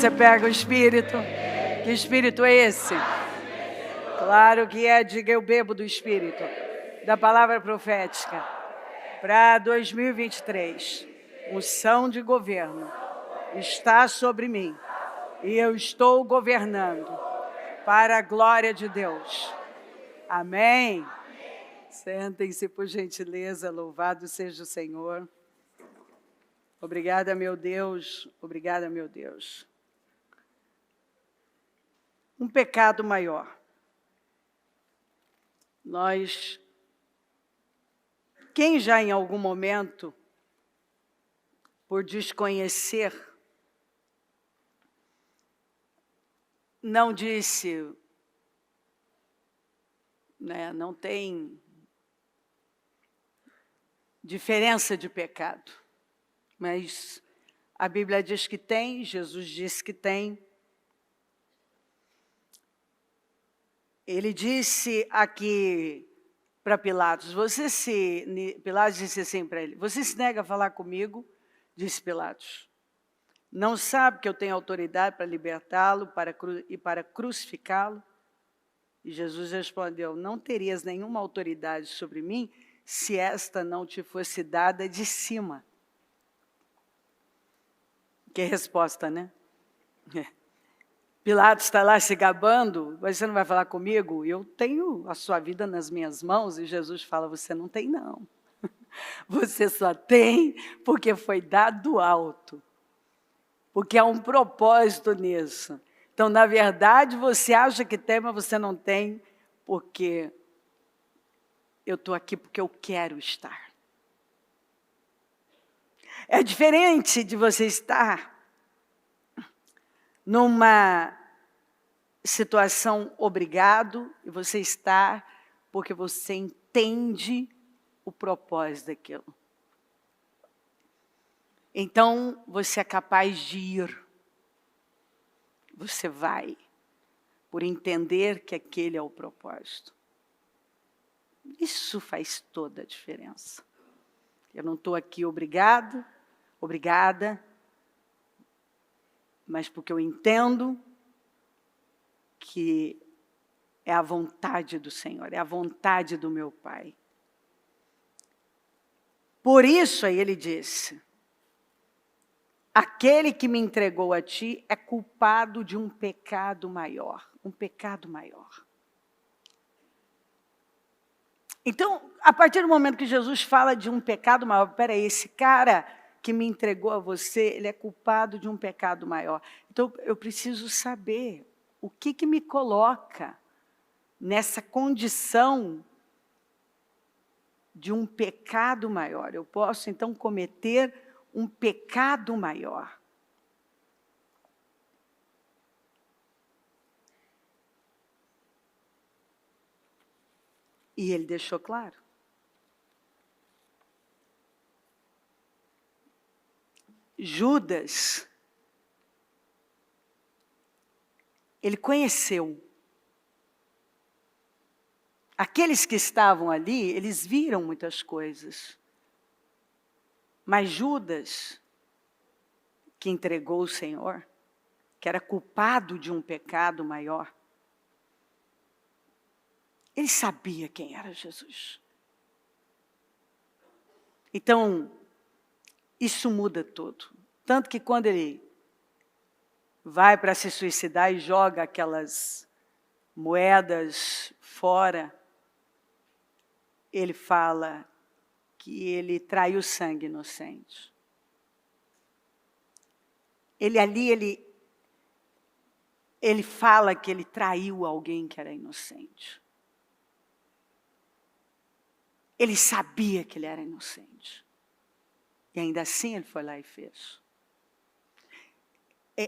você pega o Espírito. Que Espírito é esse? Claro que é, diga eu bebo do Espírito, da palavra profética. Para 2023, unção de governo está sobre mim. E eu estou governando para a glória de Deus. Amém? Sentem-se, por gentileza, louvado seja o Senhor. Obrigada, meu Deus, obrigada, meu Deus. Um pecado maior. Quem já em algum momento, por desconhecer, não disse, né, não tem diferença de pecado, mas a Bíblia diz que tem, Jesus disse que tem. Ele disse aqui para Pilatos, Pilatos disse assim para ele, você se nega a falar comigo? Disse Pilatos. Não sabe que eu tenho autoridade para libertá-lo e para crucificá-lo? E Jesus respondeu, não terias nenhuma autoridade sobre mim se esta não te fosse dada de cima. Que resposta, né? Pilatos está lá se gabando, você não vai falar comigo? Eu tenho a sua vida nas minhas mãos. E Jesus fala, você não tem não. Você só tem porque foi dado do alto. Porque há um propósito nisso. Então, na verdade, você acha que tem, mas você não tem, porque eu estou aqui porque eu quero estar. É diferente de você estar numa situação obrigado, e você está porque você entende o propósito daquilo. Então, você é capaz de ir. Você vai, por entender que aquele é o propósito. Isso faz toda a diferença. Eu não estou aqui obrigada, mas porque eu entendo que é a vontade do Senhor, é a vontade do meu Pai. Por isso, aí ele disse, aquele que me entregou a ti é culpado de um pecado maior. Um pecado maior. Então, a partir do momento que Jesus fala de um pecado maior, peraí, esse cara que me entregou a você, ele é culpado de um pecado maior. Então, eu preciso saber o que me coloca nessa condição de um pecado maior. Eu posso, então, cometer um pecado maior. E ele deixou claro. Judas, ele conheceu. Aqueles que estavam ali, eles viram muitas coisas. Mas Judas, que entregou o Senhor, que era culpado de um pecado maior, ele sabia quem era Jesus. Então, isso muda tudo. Tanto que quando ele vai para se suicidar e joga aquelas moedas fora, ele fala que ele traiu sangue inocente. Ele fala que ele traiu alguém que era inocente. Ele sabia que ele era inocente. E ainda assim ele foi lá e fez.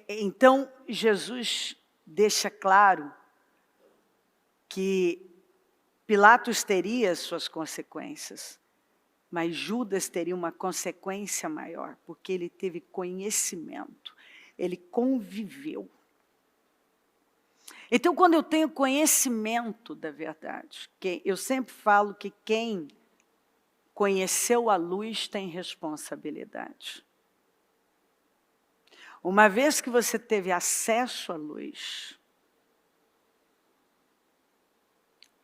Então, Jesus deixa claro que Pilatos teria suas consequências, mas Judas teria uma consequência maior, porque ele teve conhecimento, ele conviveu. Então, quando eu tenho conhecimento da verdade, eu sempre falo que quem conheceu a luz tem responsabilidade. Uma vez que você teve acesso à luz,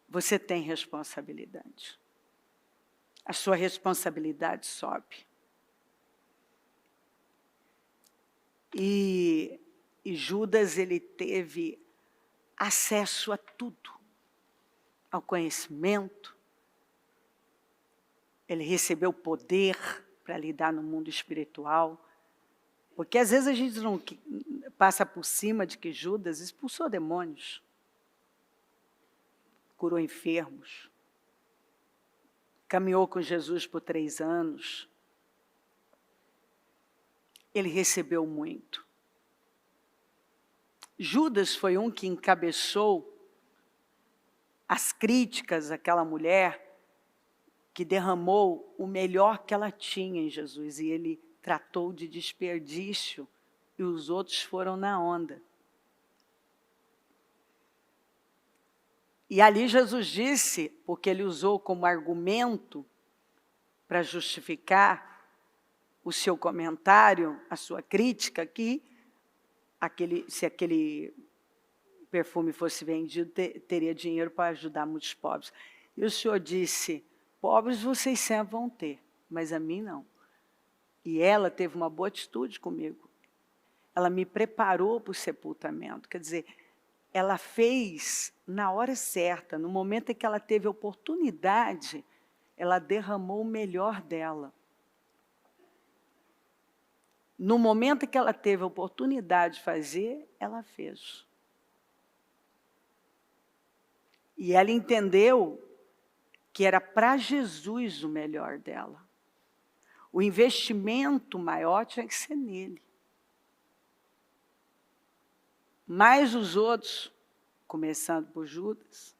você tem responsabilidade. A sua responsabilidade sobe. E Judas, ele teve acesso a tudo, ao conhecimento. Ele recebeu poder para lidar no mundo espiritual. Porque às vezes a gente não passa por cima de que Judas expulsou demônios, curou enfermos, caminhou com Jesus por 3 anos. Ele recebeu muito. Judas foi um que encabeçou as críticas àquela mulher que derramou o melhor que ela tinha em Jesus, e ele tratou de desperdício, e os outros foram na onda. E ali Jesus disse, porque ele usou como argumento para justificar o seu comentário, a sua crítica, que se aquele perfume fosse vendido, teria dinheiro para ajudar muitos pobres. E o Senhor disse, pobres vocês sempre vão ter, mas a mim não. E ela teve uma boa atitude comigo. Ela me preparou para o sepultamento. Quer dizer, ela fez na hora certa, no momento em que ela teve oportunidade, ela derramou o melhor dela. No momento em que ela teve a oportunidade de fazer, ela fez. E ela entendeu que era para Jesus o melhor dela. O investimento maior tinha que ser nele. Mas os outros, começando por Judas,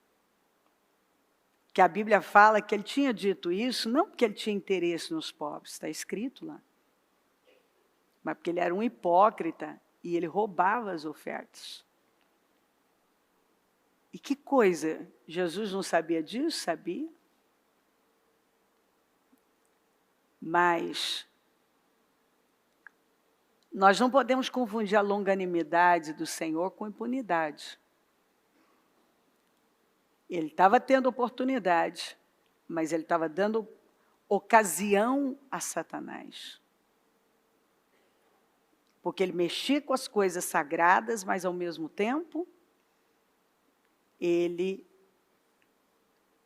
que a Bíblia fala que ele tinha dito isso, não porque ele tinha interesse nos pobres, está escrito lá, mas porque ele era um hipócrita e ele roubava as ofertas. E que coisa, Jesus não sabia disso? Sabia. Mas nós não podemos confundir a longanimidade do Senhor com impunidade. Ele estava tendo oportunidade, mas ele estava dando ocasião a Satanás. Porque ele mexia com as coisas sagradas, mas ao mesmo tempo, ele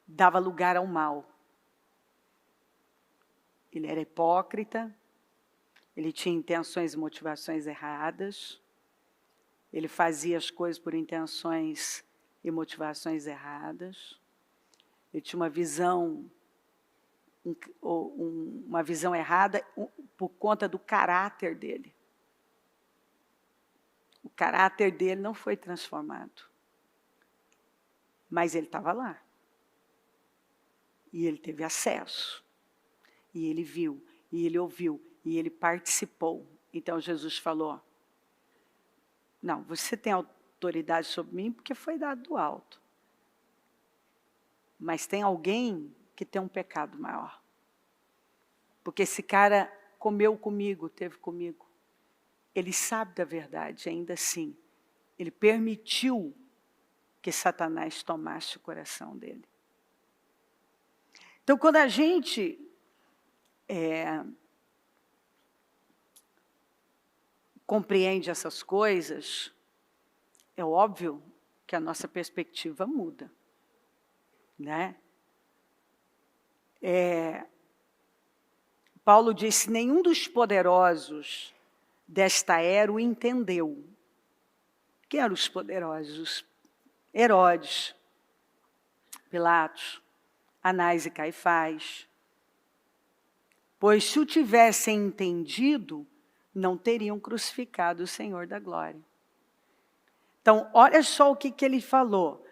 dava lugar ao mal. Ele era hipócrita, ele tinha intenções e motivações erradas, ele fazia as coisas por intenções e motivações erradas, ele tinha uma visão errada por conta do caráter dele. O caráter dele não foi transformado, mas ele estava lá. E ele teve acesso, e ele viu, e ele ouviu, e ele participou. Então Jesus falou, não, você tem autoridade sobre mim porque foi dado do alto. Mas tem alguém que tem um pecado maior. Porque esse cara comeu comigo, teve comigo. Ele sabe da verdade, ainda assim. Ele permitiu que Satanás tomasse o coração dele. Então, quando a gente compreende essas coisas, é óbvio que a nossa perspectiva muda, né? Paulo disse, nenhum dos poderosos desta era o entendeu. Quem eram os poderosos? Herodes, Pilatos, Anás e Caifás. Pois se o tivessem entendido, não teriam crucificado o Senhor da glória. Então, olha só o que ele falou.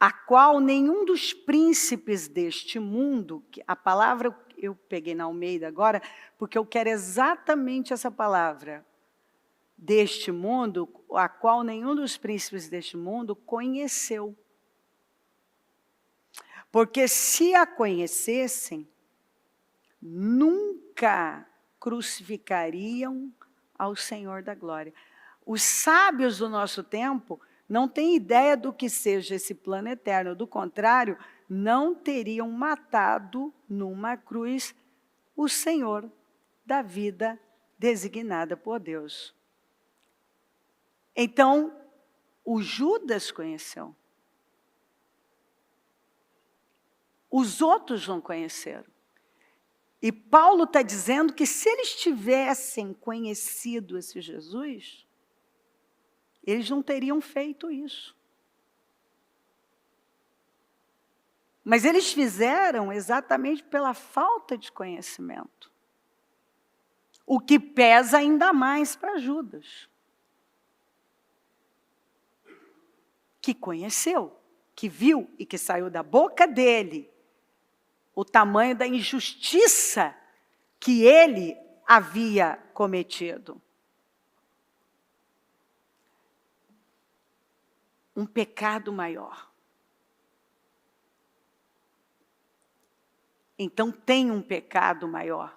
A qual nenhum dos príncipes deste mundo, a palavra eu peguei na Almeida agora, porque eu quero exatamente essa palavra, deste mundo, a qual nenhum dos príncipes deste mundo conheceu. Porque se a conhecessem, nunca crucificariam ao Senhor da glória. Os sábios do nosso tempo não têm ideia do que seja esse plano eterno. Do contrário, não teriam matado numa cruz o Senhor da vida designada por Deus. Então, o Judas conheceu. Os outros não conheceram. E Paulo está dizendo que se eles tivessem conhecido esse Jesus, eles não teriam feito isso. Mas eles fizeram exatamente pela falta de conhecimento. O que pesa ainda mais para Judas. Que conheceu, que viu e que saiu da boca dele o tamanho da injustiça que ele havia cometido. Um pecado maior. Então tem um pecado maior.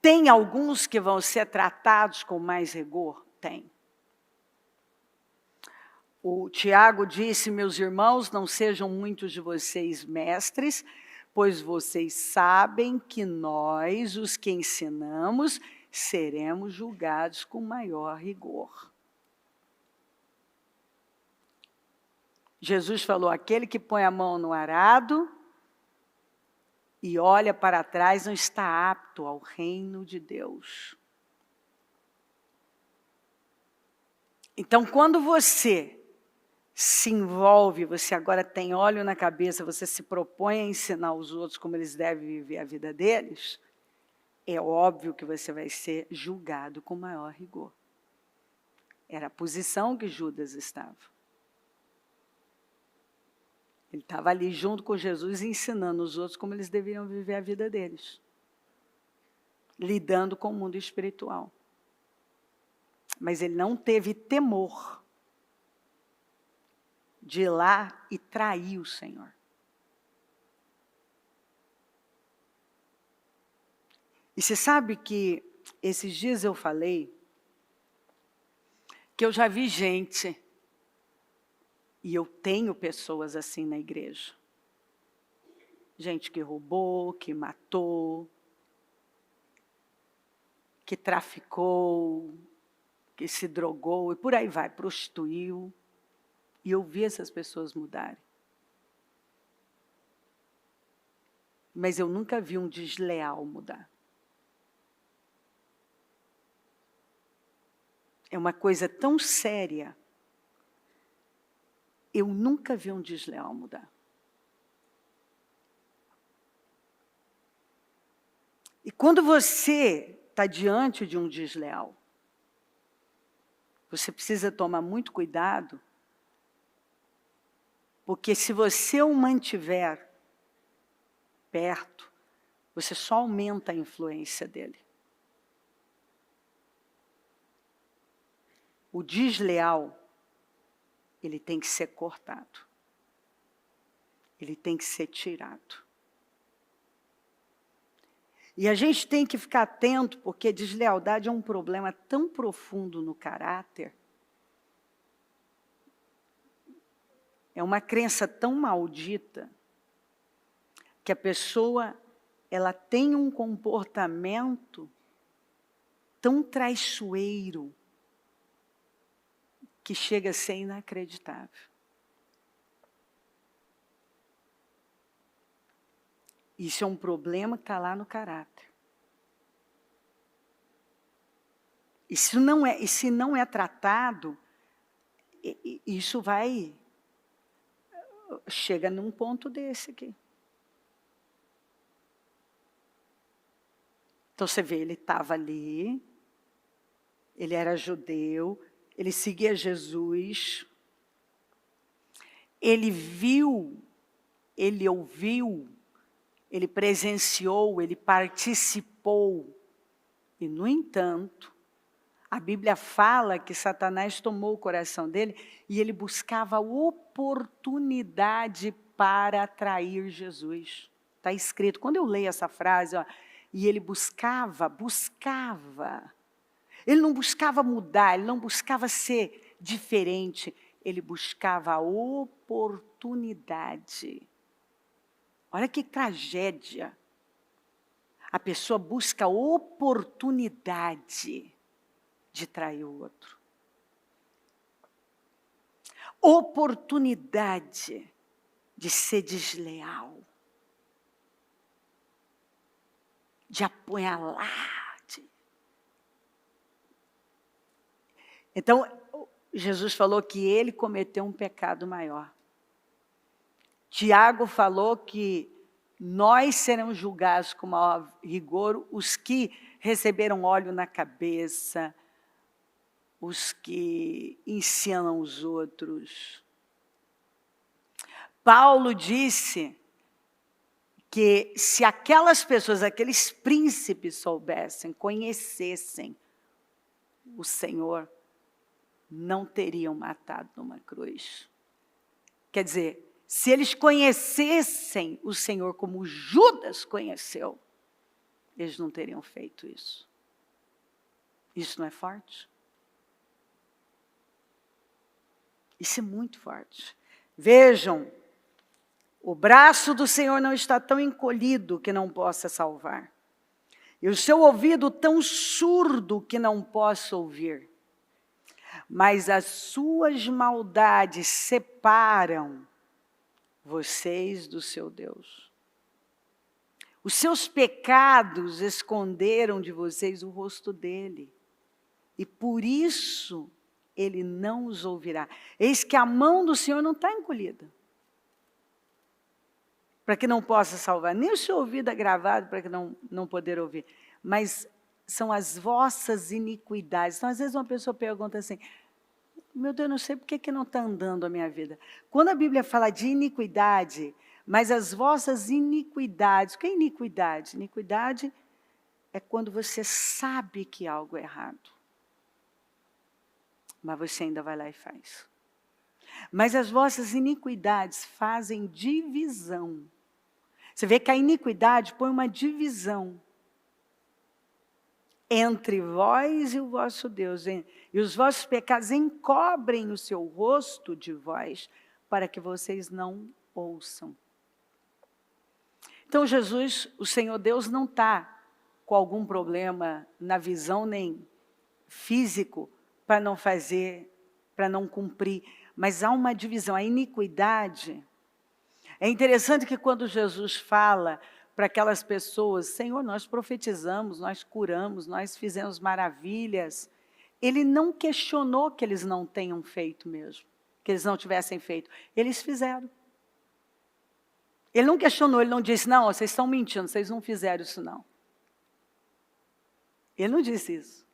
Tem alguns que vão ser tratados com mais rigor? Tem. O Tiago disse, meus irmãos, não sejam muitos de vocês mestres, pois vocês sabem que nós, os que ensinamos, seremos julgados com maior rigor. Jesus falou, aquele que põe a mão no arado e olha para trás não está apto ao reino de Deus. Então, quando você se envolve, você agora tem óleo na cabeça, você se propõe a ensinar os outros como eles devem viver a vida deles, é óbvio que você vai ser julgado com maior rigor. Era a posição que Judas estava. Ele estava ali junto com Jesus, ensinando os outros como eles deveriam viver a vida deles. Lidando com o mundo espiritual. Mas ele não teve temor de ir lá e trair o Senhor. E você sabe que esses dias eu falei que eu já vi gente, e eu tenho pessoas assim na igreja. Gente que roubou, que matou, que traficou, que se drogou, e por aí vai, prostituiu. E eu vi essas pessoas mudarem. Mas eu nunca vi um desleal mudar. É uma coisa tão séria. Eu nunca vi um desleal mudar. E quando você está diante de um desleal, você precisa tomar muito cuidado, porque se você o mantiver perto, você só aumenta a influência dele. O desleal, ele tem que ser cortado. Ele tem que ser tirado. E a gente tem que ficar atento, porque deslealdade é um problema tão profundo no caráter. É uma crença tão maldita que a pessoa ela tem um comportamento tão traiçoeiro que chega a ser inacreditável. Isso é um problema que está lá no caráter. E se não é tratado, isso chega num ponto desse aqui. Então você vê, ele estava ali, ele era judeu, ele seguia Jesus, ele viu, ele ouviu, ele presenciou, ele participou. E, no entanto, a Bíblia fala que Satanás tomou o coração dele e ele buscava oportunidade para atrair Jesus. Está escrito, quando eu leio essa frase, ó, e ele buscava. Ele não buscava mudar, ele não buscava ser diferente, ele buscava a oportunidade. Olha que tragédia. A pessoa busca a oportunidade de trair o outro. Oportunidade de ser desleal. De apunhalar. Então, Jesus falou que ele cometeu um pecado maior. Tiago falou que nós seremos julgados com maior rigor os que receberam óleo na cabeça, os que ensinam os outros. Paulo disse que se aquelas pessoas, aqueles príncipes soubessem, conhecessem o Senhor, não teriam matado numa cruz. Quer dizer, se eles conhecessem o Senhor como Judas conheceu, eles não teriam feito isso. Isso não é forte? Isso é muito forte. Vejam, o braço do Senhor não está tão encolhido que não possa salvar. E o seu ouvido tão surdo que não possa ouvir. Mas as suas maldades separam vocês do seu Deus. Os seus pecados esconderam de vocês o rosto dele. E por isso ele não os ouvirá. Eis que a mão do Senhor não está encolhida. Para que não possa salvar. Nem o seu ouvido é gravado para que não poder ouvir. Mas são as vossas iniquidades. Então, às vezes uma pessoa pergunta assim, meu Deus, não sei por que não está andando a minha vida. Quando a Bíblia fala de iniquidade, mas as vossas iniquidades, o que é iniquidade? Iniquidade é quando você sabe que algo é errado. Mas você ainda vai lá e faz. Mas as vossas iniquidades fazem divisão. Você vê que a iniquidade põe uma divisão entre vós e o vosso Deus. E os vossos pecados encobrem o seu rosto de vós, para que vocês não ouçam. Então Jesus, o Senhor Deus, não está com algum problema na visão nem físico para não fazer, para não cumprir. Mas há uma divisão, a iniquidade. É interessante que quando Jesus fala para aquelas pessoas, Senhor, nós profetizamos, nós curamos, nós fizemos maravilhas, ele não questionou que eles não tenham feito mesmo, que eles não tivessem feito. Eles fizeram. Ele não questionou, ele não disse, não, vocês estão mentindo, vocês não fizeram isso não. Ele não disse isso.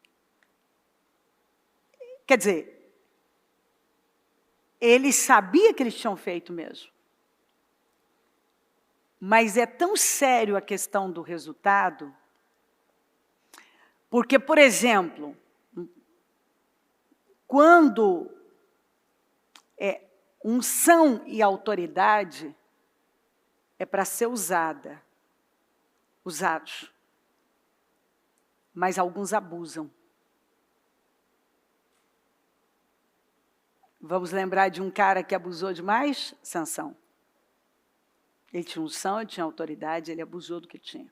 Quer dizer, ele sabia que eles tinham feito mesmo. Mas é tão sério a questão do resultado, porque, por exemplo, quando unção e autoridade é para ser usados, mas alguns abusam. Vamos lembrar de um cara que abusou demais? Sansão. Ele tinha unção, ele tinha autoridade, ele abusou do que tinha.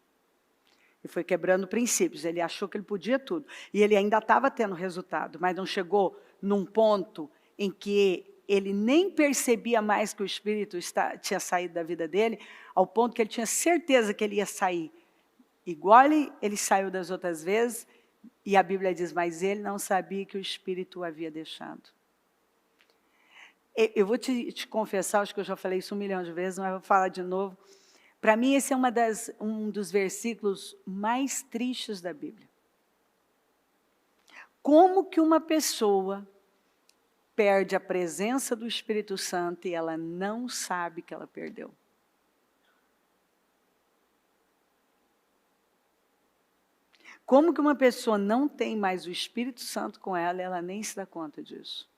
E foi quebrando princípios, ele achou que ele podia tudo. E ele ainda estava tendo resultado, mas não chegou num ponto em que ele nem percebia mais que o Espírito tinha saído da vida dele, ao ponto que ele tinha certeza que ele ia sair. Igual ele saiu das outras vezes, e a Bíblia diz, mas ele não sabia que o Espírito o havia deixado. Eu vou te confessar, acho que eu já falei isso 1 milhão de vezes, mas vou falar de novo. Para mim, esse é um dos versículos mais tristes da Bíblia. Como que uma pessoa perde a presença do Espírito Santo e ela não sabe que ela perdeu? Como que uma pessoa não tem mais o Espírito Santo com ela e ela nem se dá conta disso?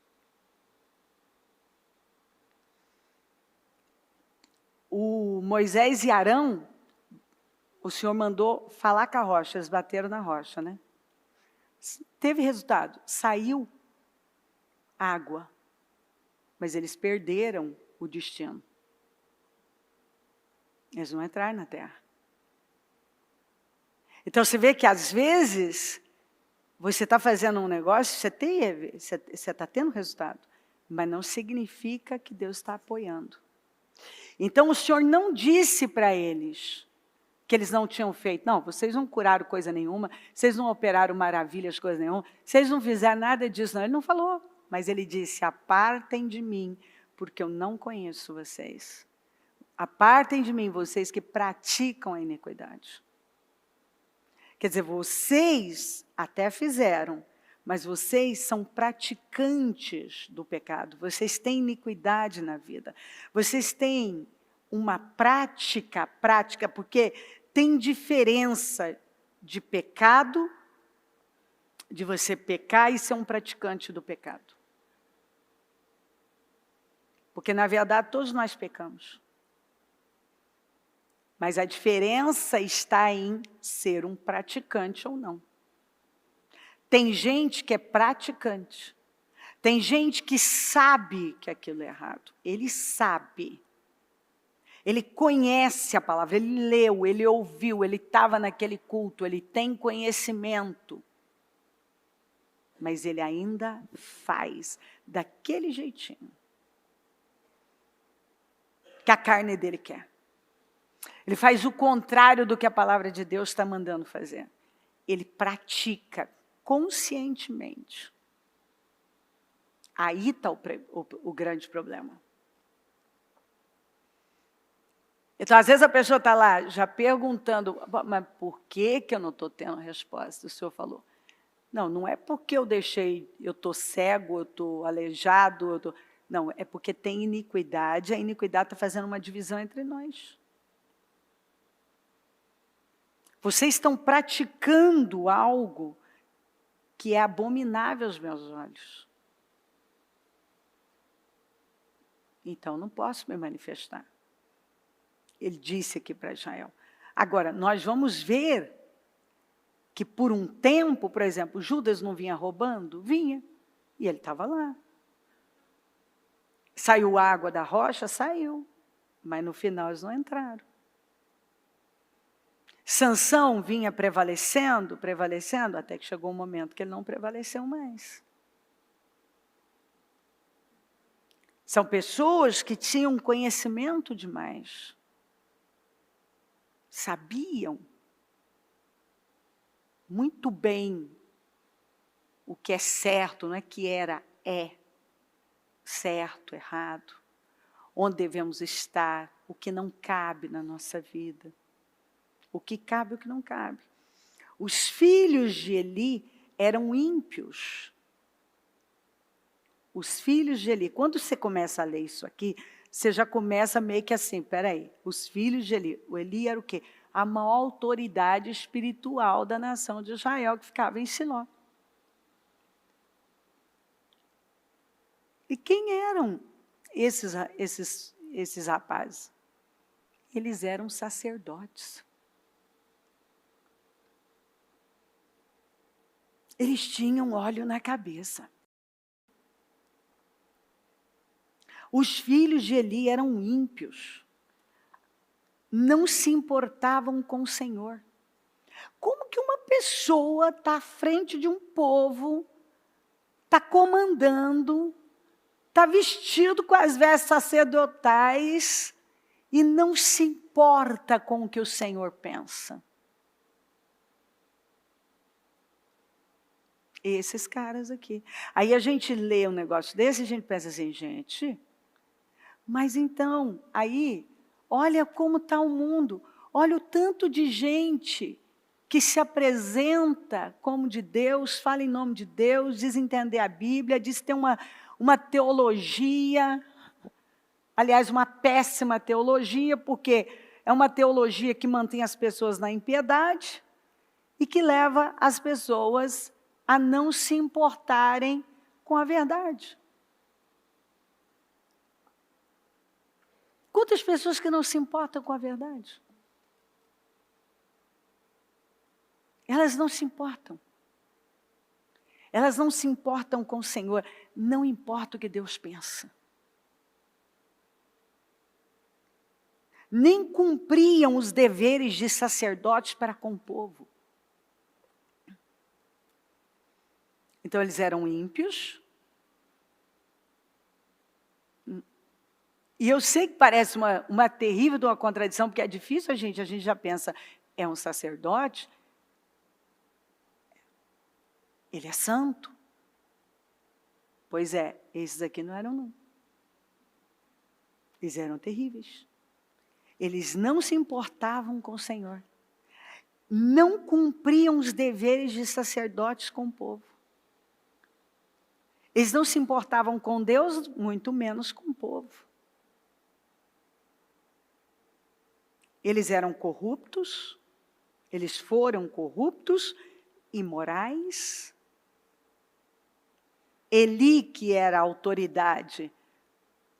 O Moisés e Arão, o Senhor mandou falar com a rocha, eles bateram na rocha, né? Teve resultado, saiu água, mas eles perderam o destino. Eles não entraram na terra. Então você vê que às vezes você está fazendo um negócio, você está tendo resultado, mas não significa que Deus está apoiando. Então o Senhor não disse para eles que eles não tinham feito. Não, vocês não curaram coisa nenhuma, vocês não operaram maravilhas, coisa nenhuma, vocês não fizeram nada disso, não. Ele não falou, mas ele disse, apartem de mim, porque eu não conheço vocês. Apartem de mim, vocês que praticam a iniquidade. Quer dizer, vocês até fizeram, mas vocês são praticantes do pecado. Vocês têm iniquidade na vida. Vocês têm uma prática, porque tem diferença de pecado, de você pecar e ser um praticante do pecado. Porque, na verdade, todos nós pecamos. Mas a diferença está em ser um praticante ou não. Tem gente que é praticante. Tem gente que sabe que aquilo é errado. Ele sabe. Ele conhece a palavra, ele leu, ele ouviu, ele estava naquele culto, ele tem conhecimento. Mas ele ainda faz daquele jeitinho que a carne dele quer. Ele faz o contrário do que a palavra de Deus está mandando fazer. Ele pratica conscientemente. Aí está o grande problema. Então, às vezes a pessoa está lá já perguntando, mas por que eu não estou tendo resposta? O Senhor falou. Não, não é porque eu estou cego, eu estou aleijado, não, é porque tem iniquidade, a iniquidade está fazendo uma divisão entre nós. Vocês estão praticando algo que é abominável aos meus olhos. Então, não posso me manifestar. Ele disse aqui para Israel. Agora, nós vamos ver que por um tempo, por exemplo, Judas não vinha roubando? Vinha. E ele estava lá. Saiu água da rocha? Saiu. Mas no final eles não entraram. Sansão vinha prevalecendo, até que chegou um momento que ele não prevaleceu mais. São pessoas que tinham conhecimento demais. Sabiam muito bem o que é certo, não é que é certo, errado, onde devemos estar, o que não cabe na nossa vida, o que cabe e o que não cabe. Os filhos de Eli eram ímpios. Os filhos de Eli, quando você começa a ler isso aqui, você já começa meio que assim, peraí, os filhos de Eli. O Eli era o quê? A maior autoridade espiritual da nação de Israel, que ficava em Siló. E quem eram esses rapazes? Eles eram sacerdotes. Eles tinham óleo na cabeça. Os filhos de Eli eram ímpios. Não se importavam com o Senhor. Como que uma pessoa está à frente de um povo, está comandando, está vestido com as vestes sacerdotais e não se importa com o que o Senhor pensa? Esses caras aqui. Aí a gente lê um negócio desse e a gente pensa assim, gente... Mas então, aí, olha como está o mundo, olha o tanto de gente que se apresenta como de Deus, fala em nome de Deus, diz entender a Bíblia, diz ter uma teologia, aliás, uma péssima teologia, porque é uma teologia que mantém as pessoas na impiedade e que leva as pessoas a não se importarem com a verdade. Quantas pessoas que não se importam com a verdade? Elas não se importam. Elas não se importam com o Senhor. Não importa o que Deus pensa. Nem cumpriam os deveres de sacerdotes para com o povo. Então eles eram ímpios. E eu sei que parece uma terrível de uma contradição, porque é difícil a gente já pensa, é um sacerdote, ele é santo. Pois é, esses aqui não eram não. Eles eram terríveis. Eles não se importavam com o Senhor. Não cumpriam os deveres de sacerdotes com o povo. Eles não se importavam com Deus, muito menos com o povo. Eles eram corruptos, eles foram corruptos, imorais. Eli, que era a autoridade,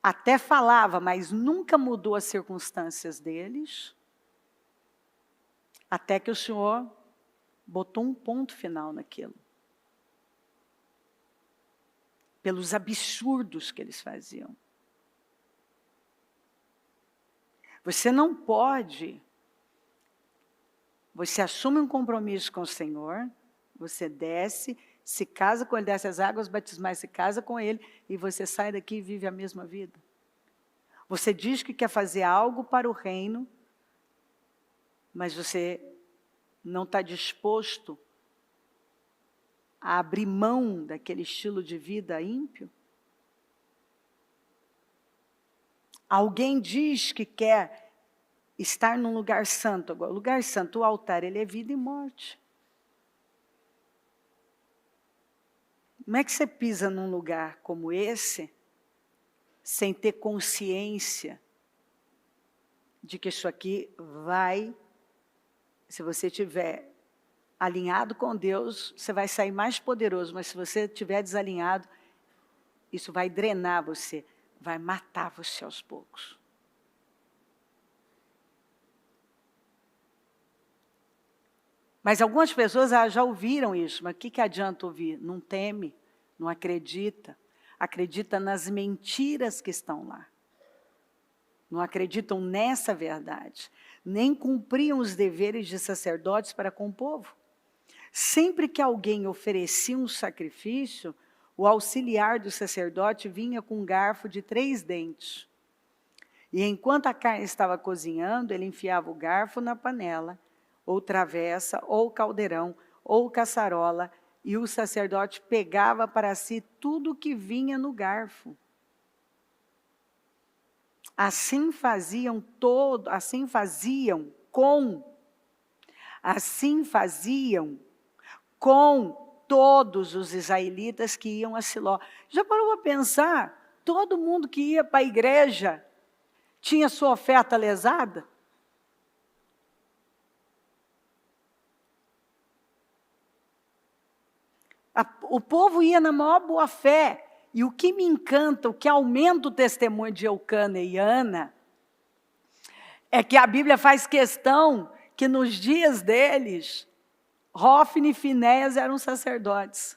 até falava, mas nunca mudou as circunstâncias deles, até que o Senhor botou um ponto final naquilo. Pelos absurdos que eles faziam. Você não pode, você assume um compromisso com o Senhor, você desce, se casa com ele, desce as águas batismais, se casa com ele, e você sai daqui e vive a mesma vida. Você diz que quer fazer algo para o reino, mas você não está disposto a abrir mão daquele estilo de vida ímpio? Alguém diz que quer estar num lugar santo. Agora, o lugar santo, o altar, ele é vida e morte. Como é que você pisa num lugar como esse, sem ter consciência de que isso aqui vai, se você tiver alinhado com Deus, você vai sair mais poderoso, mas se você estiver desalinhado, isso vai drenar você, vai matar você aos poucos. Mas algumas pessoas já ouviram isso, mas o que adianta ouvir? Não teme, não acredita, acredita nas mentiras que estão lá. Não acreditam nessa verdade, nem cumpriam os deveres de sacerdotes para com o povo. Sempre que alguém oferecia um sacrifício, o auxiliar do sacerdote vinha com um garfo de 3 dentes. E enquanto a carne estava cozinhando, ele enfiava o garfo na panela, ou travessa, ou caldeirão, ou caçarola, e o sacerdote pegava para si tudo o que vinha no garfo. Assim faziam com todos os israelitas que iam a Siló. Já parou para pensar? Todo mundo que ia para a igreja tinha sua oferta lesada? O povo ia na maior boa fé. E o que me encanta, o que aumenta o testemunho de Eucana e Ana, é que a Bíblia faz questão que nos dias deles, Hófni e Finéias eram sacerdotes.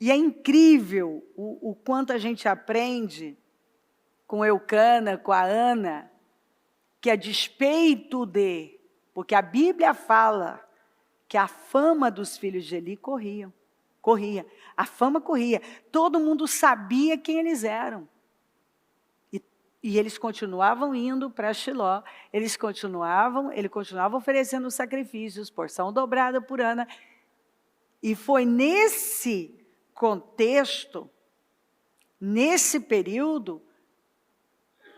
E é incrível o quanto a gente aprende com Eucana, com a Ana, que a despeito de, porque a Bíblia fala que a fama dos filhos de Eli corria, a fama corria, todo mundo sabia quem eles eram. E eles continuavam indo para Shiló, ele continuava oferecendo sacrifícios, porção dobrada por Ana. E foi nesse contexto, nesse período,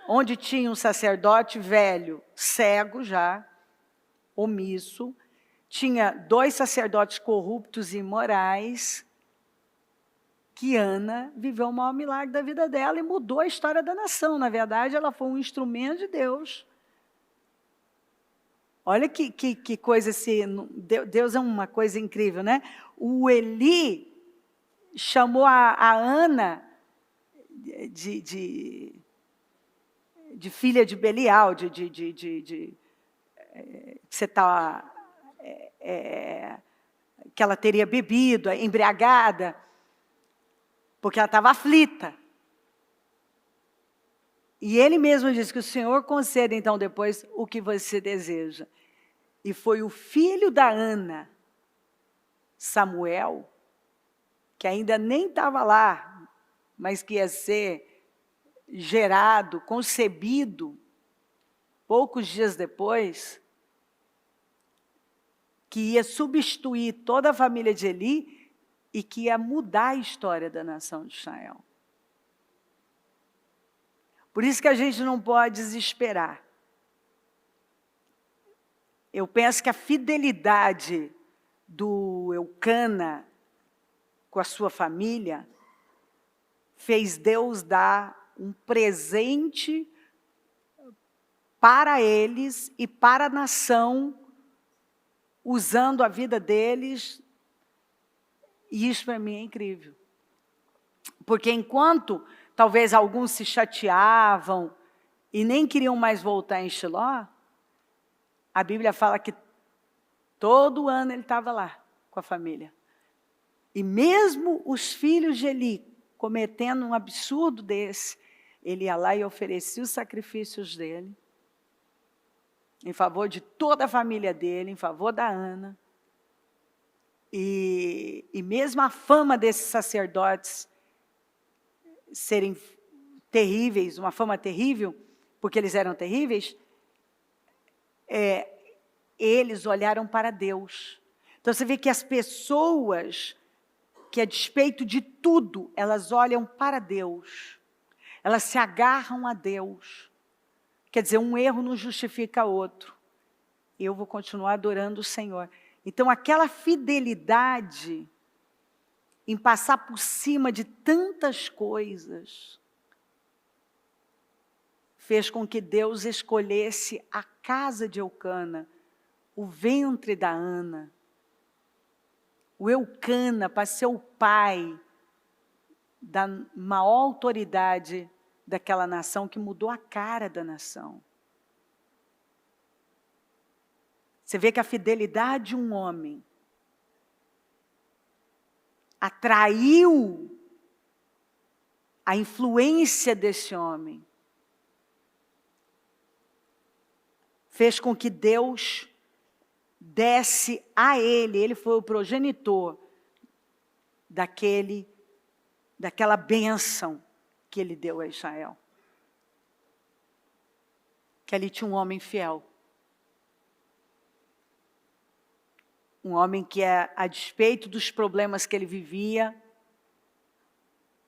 onde tinha um sacerdote velho, cego já, omisso, tinha 2 sacerdotes corruptos e imorais, que Ana viveu o maior milagre da vida dela e mudou a história da nação. Na verdade, ela foi um instrumento de Deus. Olha que coisa assim, Deus é uma coisa incrível, né? O Eli chamou a Ana de filha de Belial, você está que ela teria bebido, embriagada, porque ela estava aflita. E ele mesmo disse que o Senhor conceda então depois o que você deseja. E foi o filho da Ana, Samuel, que ainda nem estava lá, mas que ia ser gerado, concebido, poucos dias depois, que ia substituir toda a família de Eli e que ia mudar a história da nação de Israel. Por isso que a gente não pode desesperar. Eu penso que a fidelidade do Eucana com a sua família fez Deus dar um presente para eles e para a nação, usando a vida deles. E isso para mim é incrível. Porque enquanto talvez alguns se chateavam e nem queriam mais voltar em Shiló, a Bíblia fala que todo ano ele estava lá com a família. E mesmo os filhos de Eli cometendo um absurdo desse, ele ia lá e oferecia os sacrifícios dele, em favor de toda a família dele, em favor da Ana. E mesmo a fama desses sacerdotes serem terríveis, uma fama terrível, porque eles eram terríveis, eles olharam para Deus. Então você vê que as pessoas, que a despeito de tudo, elas olham para Deus. Elas se agarram a Deus. Quer dizer, um erro não justifica outro. Eu vou continuar adorando o Senhor. Então aquela fidelidade em passar por cima de tantas coisas, fez com que Deus escolhesse a casa de Eucana, o ventre da Ana. O Eucana para ser o pai da maior autoridade daquela nação, que mudou a cara da nação. Você vê que a fidelidade de um homem atraiu a influência desse homem, fez com que Deus desse a ele foi o progenitor daquela bênção que ele deu a Israel. Que ali tinha um homem fiel. Um homem que, a despeito dos problemas que ele vivia,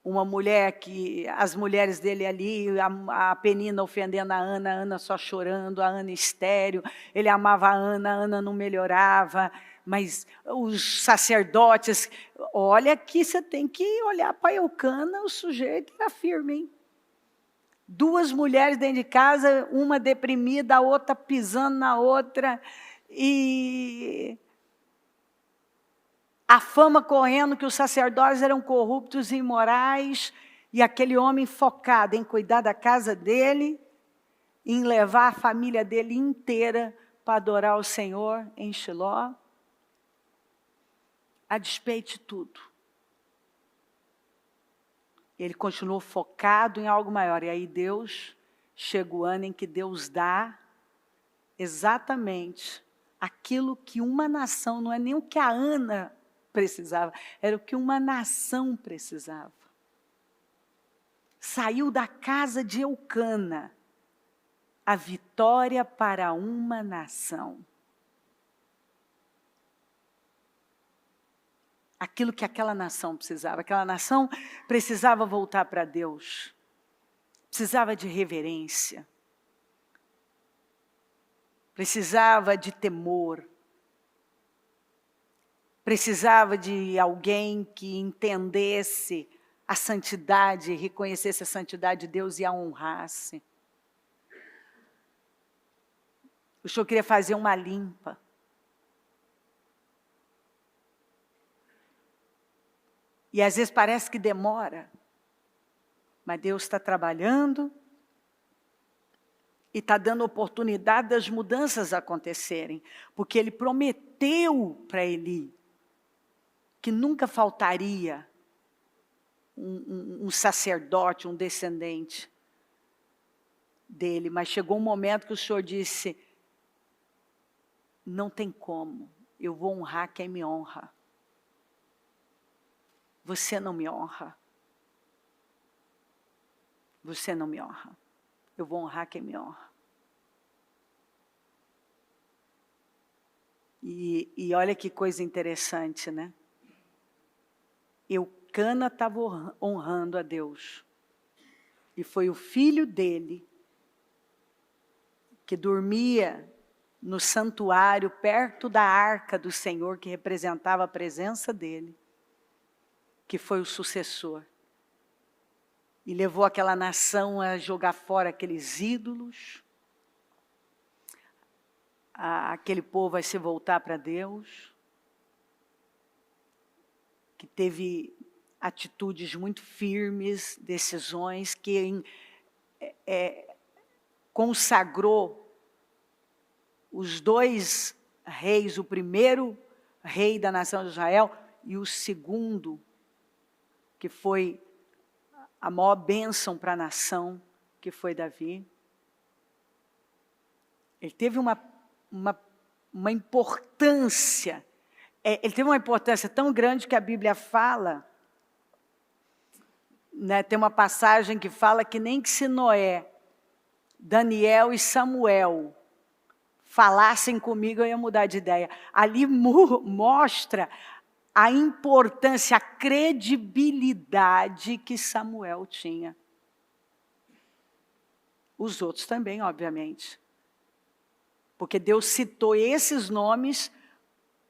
uma mulher que, as mulheres dele ali, a Penina ofendendo a Ana só chorando, a Ana estéril, ele amava a Ana não melhorava, mas os sacerdotes, olha que você tem que olhar para Eucana, o sujeito era firme, hein? 2 mulheres dentro de casa, uma deprimida, a outra pisando na outra, e a fama correndo que os sacerdotes eram corruptos e imorais, e aquele homem focado em cuidar da casa dele, em levar a família dele inteira para adorar o Senhor em Shiló, a despeito de tudo. Ele continuou focado em algo maior, e aí Deus, chega o ano em que Deus dá exatamente aquilo que uma nação, não é nem o que a Ana precisava, era o que uma nação precisava. Saiu da casa de Eucana a vitória para uma nação. Aquilo que aquela nação precisava voltar para Deus, precisava de reverência, precisava de temor, precisava de alguém que entendesse a santidade, reconhecesse a santidade de Deus e a honrasse. O Senhor queria fazer uma limpa. E às vezes parece que demora, mas Deus está trabalhando e está dando oportunidade das mudanças acontecerem, porque Ele prometeu para Eli que nunca faltaria um sacerdote, um descendente dele, mas chegou um momento que o Senhor disse, não tem como, eu vou honrar quem me honra. Você não me honra. Você não me honra. Eu vou honrar quem me honra. E olha que coisa interessante, né? Eucana estava honrando a Deus. E foi o filho dele, que dormia no santuário, perto da arca do Senhor, que representava a presença dele, que foi o sucessor. E levou aquela nação a jogar fora aqueles ídolos. Aquele povo vai se voltar para Deus. Que teve atitudes muito firmes, decisões, que consagrou os dois reis, o primeiro rei da nação de Israel e o segundo, que foi a maior bênção para a nação, que foi Davi. Ele teve uma importância, ele teve uma importância tão grande que a Bíblia fala, né, tem uma passagem que fala que nem que se Noé, Daniel e Samuel falassem comigo, eu ia mudar de ideia. Ali mostra a importância, a credibilidade que Samuel tinha. Os outros também, obviamente. Porque Deus citou esses nomes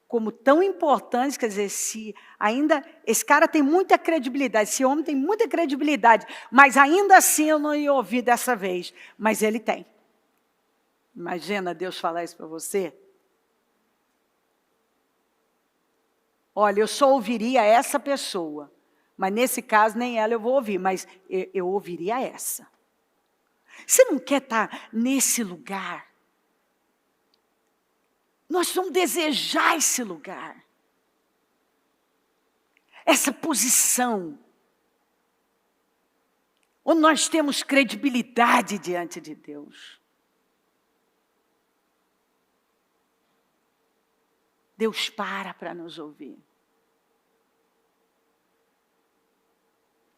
como tão importantes, quer dizer, se ainda, esse cara tem muita credibilidade, esse homem tem muita credibilidade, mas ainda assim eu não ia ouvir dessa vez, mas ele tem. Imagina Deus falar isso para você. Olha, eu só ouviria essa pessoa, mas nesse caso nem ela eu vou ouvir, mas eu ouviria essa. Você não quer estar nesse lugar? Nós vamos desejar esse lugar. Essa posição. Onde nós temos credibilidade diante de Deus. Deus para nos ouvir.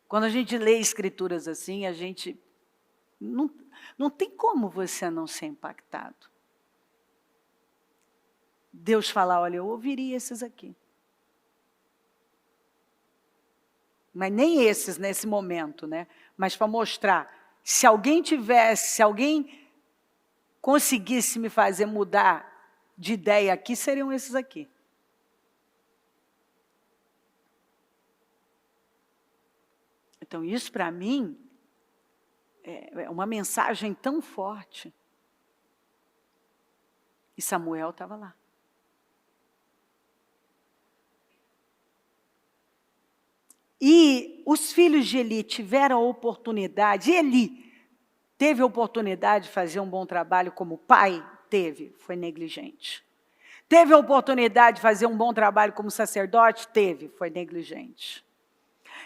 Quando a gente lê escrituras assim, a gente... Não tem como você não ser impactado. Deus falar, olha, eu ouviria esses aqui. Mas nem esses nesse momento, né? Mas para mostrar, se alguém conseguisse me fazer mudar de ideia aqui, seriam esses aqui. Então isso para mim é uma mensagem tão forte. E Samuel estava lá. E os filhos de Eli tiveram a oportunidade, Eli teve a oportunidade de fazer um bom trabalho como pai? Teve, foi negligente. Teve a oportunidade de fazer um bom trabalho como sacerdote? Teve, foi negligente.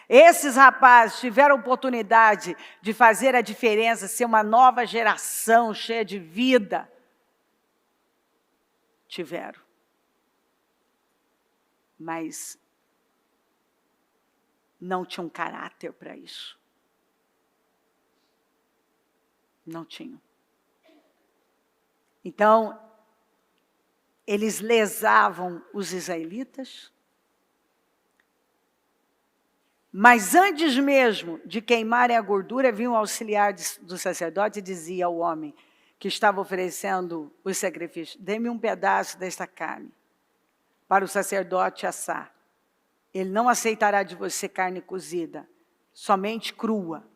Esses rapazes tiveram a oportunidade de fazer a diferença, ser uma nova geração cheia de vida? Tiveram. Mas não tinham caráter para isso. Não tinham. Então, eles lesavam os israelitas, mas antes mesmo de queimarem a gordura, vinha um auxiliar do sacerdote e dizia ao homem que estava oferecendo o sacrifício, dê-me um pedaço desta carne para o sacerdote assar. Ele não aceitará de você carne cozida, somente crua.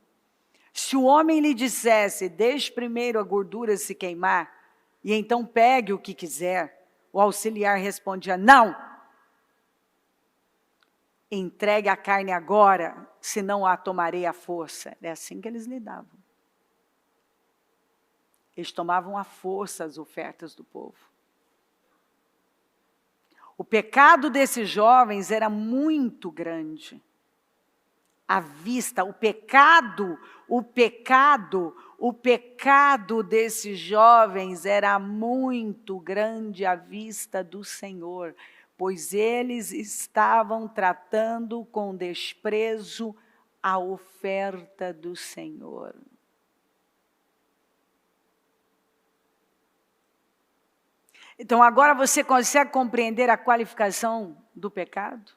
Se o homem lhe dissesse, deixe primeiro a gordura se queimar, e então pegue o que quiser, o auxiliar respondia, não. Entregue a carne agora, senão a tomarei à força. É assim que eles lidavam. Eles tomavam à força as ofertas do povo. O pecado desses jovens era muito grande. A vista, o pecado desses jovens era muito grande à vista do Senhor, pois eles estavam tratando com desprezo a oferta do Senhor. Então agora você consegue compreender a qualificação do pecado?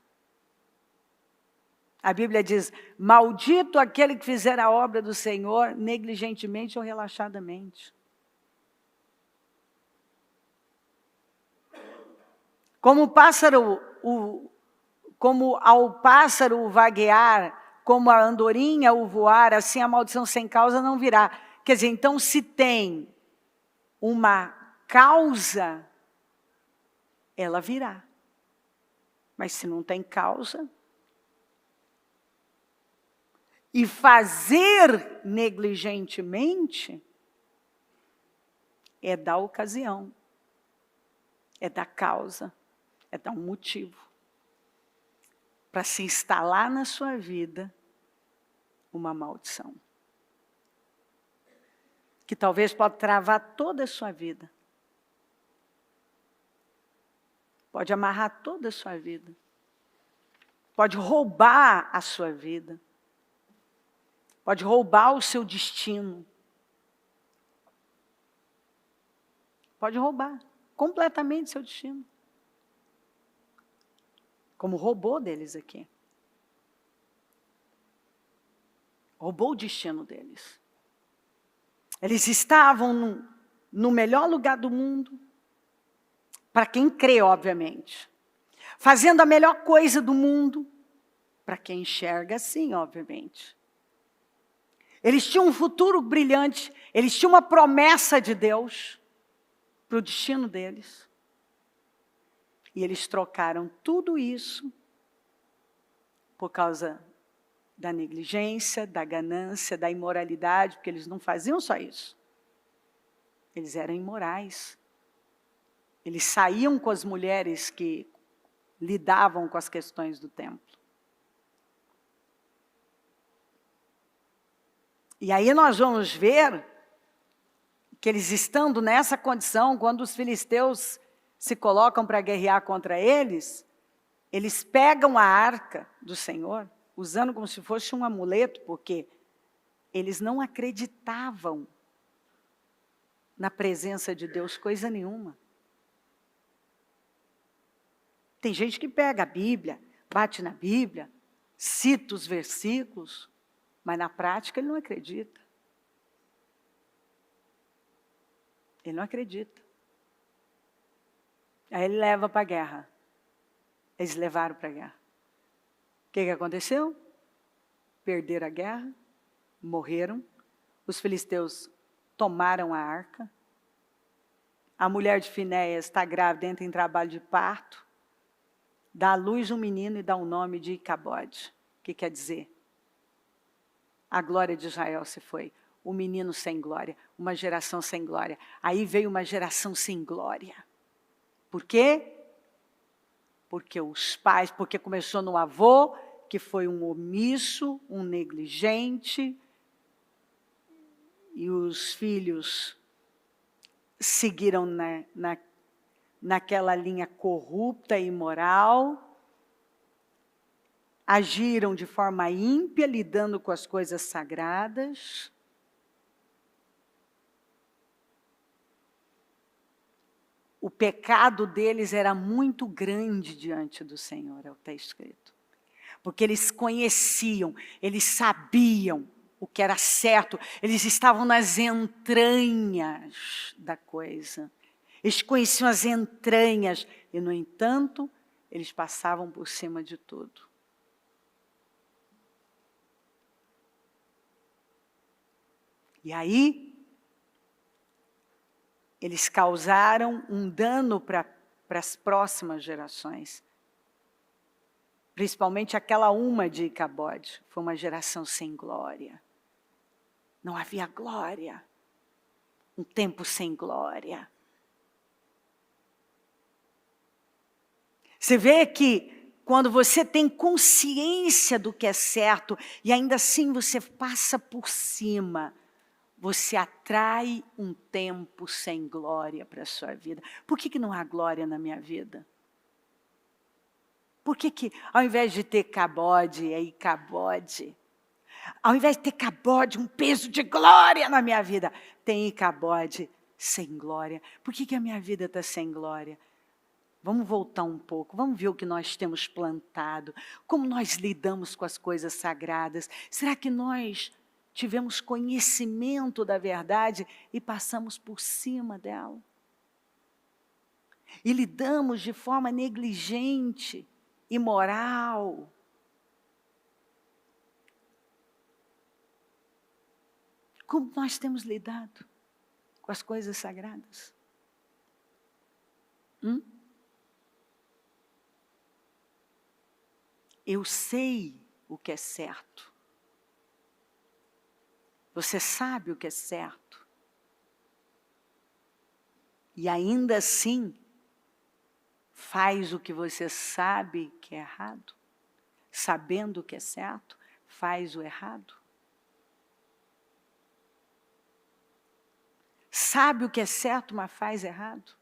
A Bíblia diz, maldito aquele que fizer a obra do Senhor negligentemente ou relaxadamente. Como ao pássaro vaguear, como a andorinha o voar, assim a maldição sem causa não virá. Quer dizer, então se tem uma causa, ela virá. Mas se não tem causa, e fazer negligentemente, é da ocasião, é da causa, é dar um motivo para se instalar na sua vida uma maldição. Que talvez pode travar toda a sua vida. Pode amarrar toda a sua vida. Pode roubar a sua vida. Pode roubar o seu destino. Pode roubar completamente seu destino. Como roubou deles aqui. Roubou o destino deles. Eles estavam no melhor lugar do mundo, para quem crê, obviamente. Fazendo a melhor coisa do mundo, para quem enxerga, sim, obviamente. Eles tinham um futuro brilhante, eles tinham uma promessa de Deus para o destino deles. E eles trocaram tudo isso por causa da negligência, da ganância, da imoralidade, porque eles não faziam só isso. Eles eram imorais. Eles saíam com as mulheres que lidavam com as questões do templo. E aí nós vamos ver que eles estando nessa condição, quando os filisteus se colocam para guerrear contra eles, eles pegam a arca do Senhor, usando como se fosse um amuleto, porque eles não acreditavam na presença de Deus, coisa nenhuma. Tem gente que pega a Bíblia, bate na Bíblia, cita os versículos, mas na prática ele não acredita. Ele não acredita. Aí ele leva para a guerra. Eles levaram para a guerra. O que aconteceu? Perderam a guerra, morreram. Os filisteus tomaram a arca. A mulher de Finéias está grávida, entra em trabalho de parto. Dá à luz um menino e dá o nome de Icabode. O que quer dizer? A glória de Israel se foi. O menino sem glória, uma geração sem glória. Aí veio uma geração sem glória. Por quê? Porque começou no avô, que foi um omisso, um negligente, e os filhos seguiram naquela linha corrupta e imoral, agiram de forma ímpia, lidando com as coisas sagradas. O pecado deles era muito grande diante do Senhor, é o que está escrito. Porque eles conheciam, eles sabiam o que era certo, eles estavam nas entranhas da coisa. Eles conheciam as entranhas e, no entanto, eles passavam por cima de tudo. E aí, eles causaram um dano para as próximas gerações. Principalmente aquela uma de Icabode. Foi uma geração sem glória. Não havia glória. Um tempo sem glória. Você vê que quando você tem consciência do que é certo e ainda assim você passa por cima, você atrai um tempo sem glória para a sua vida. Por que não há glória na minha vida? Por que ao invés de ter cabode, ao invés de ter cabode, um peso de glória na minha vida, tem cabode sem glória? Por que a minha vida está sem glória? Vamos voltar um pouco, vamos ver o que nós temos plantado, como nós lidamos com as coisas sagradas. Será que nós tivemos conhecimento da verdade e passamos por cima dela? E lidamos de forma negligente, imoral. Como nós temos lidado com as coisas sagradas? Eu sei o que é certo. Você sabe o que é certo. E ainda assim, faz o que você sabe que é errado. Sabendo o que é certo, faz o errado. Sabe o que é certo, mas faz errado.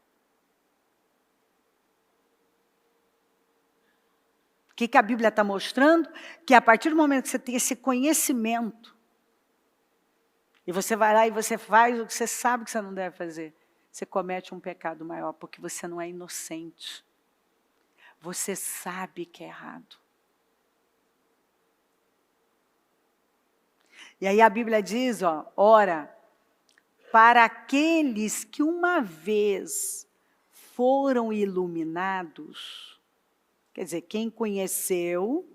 O que a Bíblia está mostrando? Que a partir do momento que você tem esse conhecimento, e você vai lá e você faz o que você sabe que você não deve fazer, você comete um pecado maior, porque você não é inocente. Você sabe que é errado. E aí a Bíblia diz, ora, para aqueles que uma vez foram iluminados, quer dizer, quem conheceu,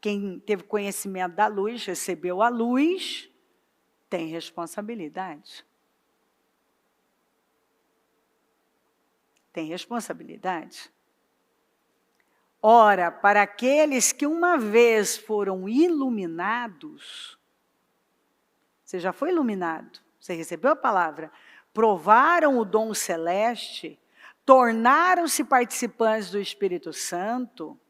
quem teve conhecimento da luz, recebeu a luz, tem responsabilidade. Tem responsabilidade. Ora, para aqueles que uma vez foram iluminados, você já foi iluminado, você recebeu a palavra, provaram o dom celeste, tornaram-se participantes do Espírito Santo,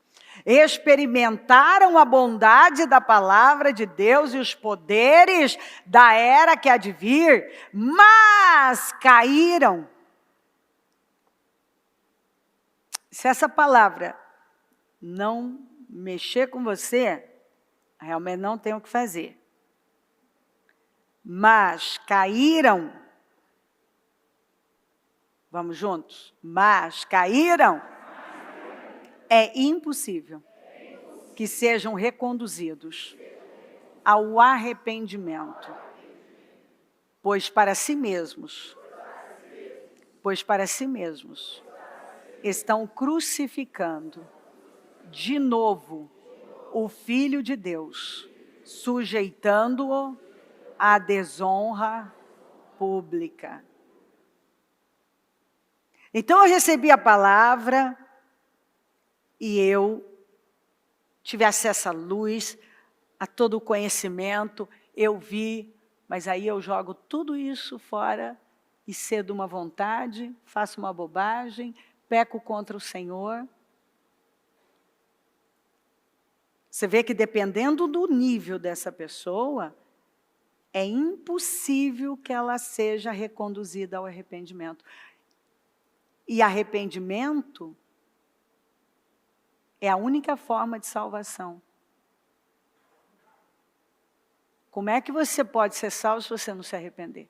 experimentaram a bondade da palavra de Deus e os poderes da era que há de vir, mas caíram. Se essa palavra não mexer com você, realmente não tem o que fazer. Mas caíram. Vamos juntos? Mas caíram. É impossível que sejam reconduzidos ao arrependimento, pois para si mesmos estão crucificando de novo o Filho de Deus, sujeitando-o à desonra pública. Então eu recebi a palavra e eu tive acesso à luz, a todo o conhecimento, eu vi, mas aí eu jogo tudo isso fora e cedo uma vontade, faço uma bobagem, peco contra o Senhor. Você vê que dependendo do nível dessa pessoa, é impossível que ela seja reconduzida ao arrependimento. E arrependimento é a única forma de salvação. Como é que você pode ser salvo se você não se arrepender?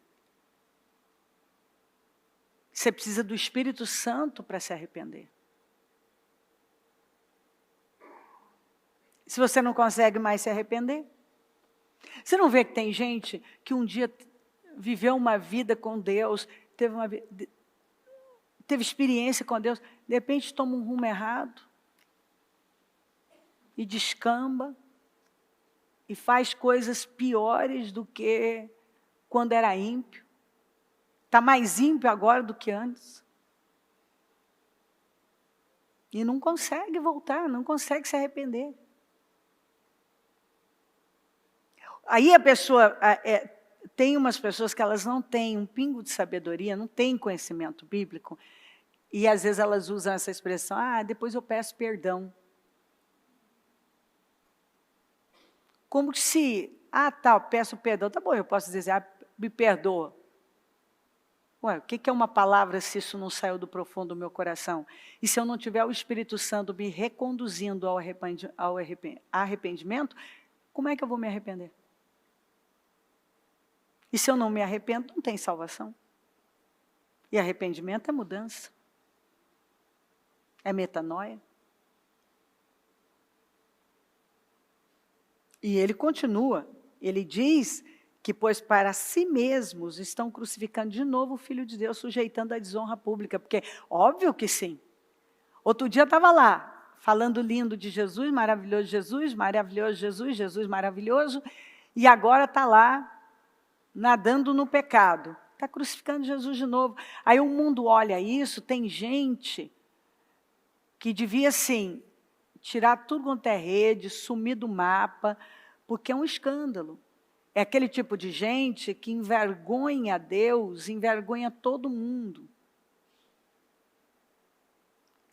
Você precisa do Espírito Santo para se arrepender. Se você não consegue mais se arrepender. Você não vê que tem gente que um dia viveu uma vida com Deus, teve experiência com Deus, de repente toma um rumo errado e descamba e faz coisas piores do que quando era ímpio. Está mais ímpio agora do que antes. E não consegue voltar, não consegue se arrepender. Aí a pessoa, tem umas pessoas que elas não têm um pingo de sabedoria, não têm conhecimento bíblico, E às vezes elas usam essa expressão, depois eu peço perdão. Como se, eu peço perdão, tá bom, eu posso dizer, me perdoa. Ué, o que é uma palavra se isso não saiu do profundo do meu coração? E se eu não tiver o Espírito Santo me reconduzindo ao arrependimento, como é que eu vou me arrepender? E se eu não me arrependo, não tem salvação. E arrependimento é mudança. É metanoia. E ele continua, ele diz que, pois para si mesmos estão crucificando de novo o Filho de Deus, sujeitando a desonra pública, porque óbvio que sim. Outro dia eu estava lá, falando lindo de Jesus, maravilhoso Jesus, Jesus maravilhoso, e agora está lá, nadando no pecado. Está crucificando Jesus de novo. Aí o mundo olha isso, tem gente que devia, sim, tirar tudo quanto é rede, sumir do mapa, porque é um escândalo. É aquele tipo de gente que envergonha Deus, envergonha todo mundo.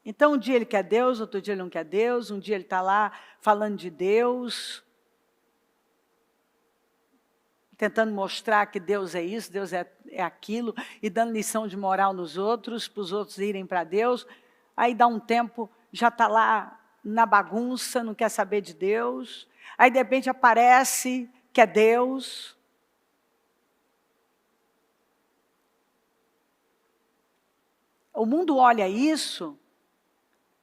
Então, um dia ele quer Deus, outro dia ele não quer Deus, um dia ele está lá falando de Deus, tentando mostrar que Deus é isso, Deus é aquilo, e dando lição de moral nos outros, para os outros irem para Deus. Aí dá um tempo, já está lá na bagunça, não quer saber de Deus. Aí de repente aparece que é Deus. O mundo olha isso,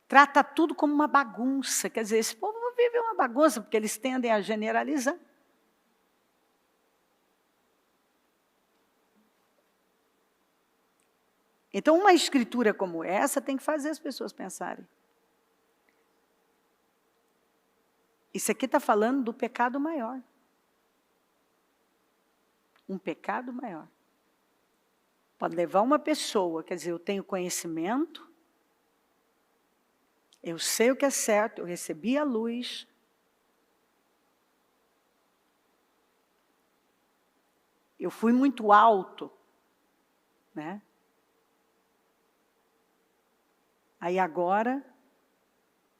trata tudo como uma bagunça. Quer dizer, esse povo vive uma bagunça, porque eles tendem a generalizar. Então, uma escritura como essa tem que fazer as pessoas pensarem. Isso aqui está falando do pecado maior. Um pecado maior. Pode levar uma pessoa, quer dizer, eu tenho conhecimento, eu sei o que é certo, eu recebi a luz, eu fui muito alto, né? Aí agora,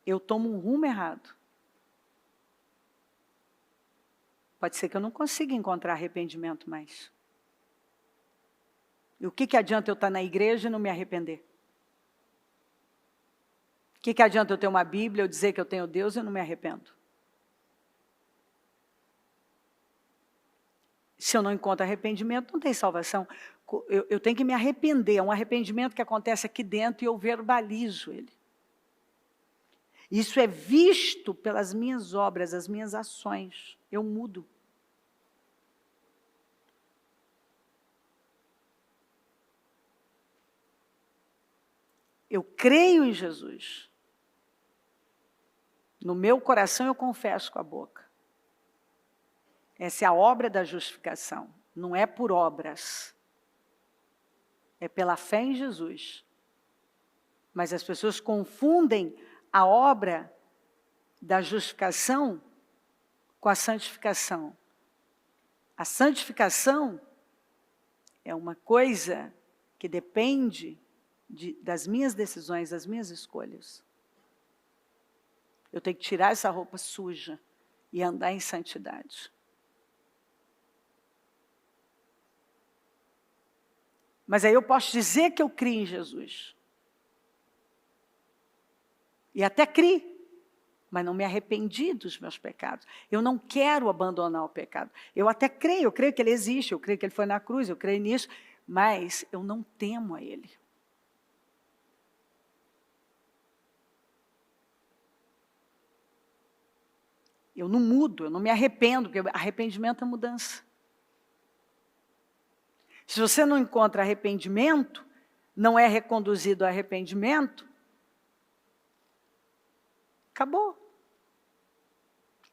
eu tomo um rumo errado. Pode ser que eu não consiga encontrar arrependimento mais. E o que adianta eu estar na igreja e não me arrepender? O que adianta eu ter uma Bíblia, eu dizer que eu tenho Deus e não me arrependo? Se eu não encontro arrependimento, não tem salvação. Eu tenho que me arrepender, é um arrependimento que acontece aqui dentro e eu verbalizo ele. Isso é visto pelas minhas obras, as minhas ações. Eu mudo. Eu creio em Jesus. No meu coração eu confesso com a boca. Essa é a obra da justificação. Não é por obras. É pela fé em Jesus. Mas as pessoas confundem a obra da justificação com a santificação. A santificação é uma coisa que depende das minhas decisões, das minhas escolhas. Eu tenho que tirar essa roupa suja e andar em santidade. Mas aí eu posso dizer que eu crio em Jesus. E até criei, mas não me arrependi dos meus pecados. Eu não quero abandonar o pecado. Eu até creio, eu creio que ele existe, eu creio que ele foi na cruz, eu creio nisso, mas eu não temo a ele. Eu não mudo, eu não me arrependo, porque arrependimento é mudança. Se você não encontra arrependimento, não é reconduzido ao arrependimento, acabou.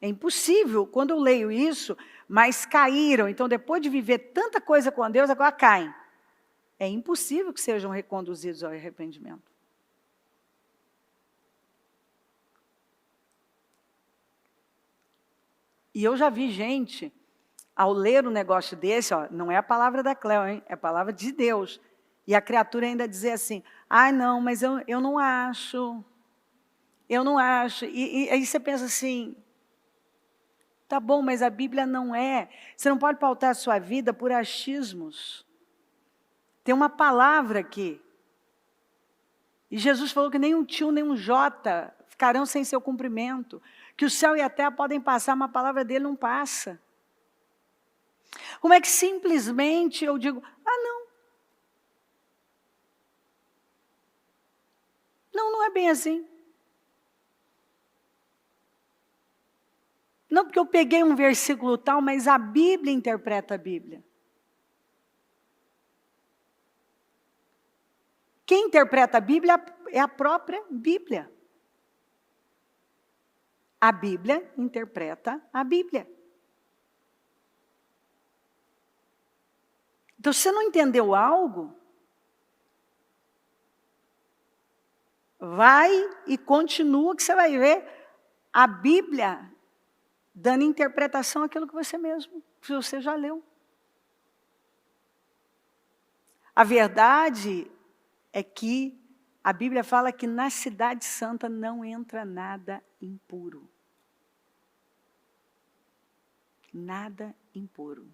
É impossível, quando eu leio isso, mas caíram, então depois de viver tanta coisa com Deus, agora caem. É impossível que sejam reconduzidos ao arrependimento. E eu já vi gente, ao ler um negócio desse, não é a palavra da Cléo, hein? É a palavra de Deus. E a criatura ainda dizer assim, Ai, não, mas eu não acho. Eu não acho. E aí você pensa assim, tá bom, mas a Bíblia não é. Você não pode pautar a sua vida por achismos. Tem uma palavra aqui. E Jesus falou que nem um tio, nem um jota ficarão sem seu cumprimento. Que o céu e a terra podem passar, mas a palavra dele não passa. Como é que simplesmente eu digo, não. Não é bem assim. Não porque eu peguei um versículo tal, mas a Bíblia interpreta a Bíblia. Quem interpreta a Bíblia é a própria Bíblia. A Bíblia interpreta a Bíblia. Então, se você não entendeu algo, vai e continua que você vai ver a Bíblia dando interpretação àquilo que você já leu. A verdade é que a Bíblia fala que na cidade santa não entra nada impuro. Nada impuro.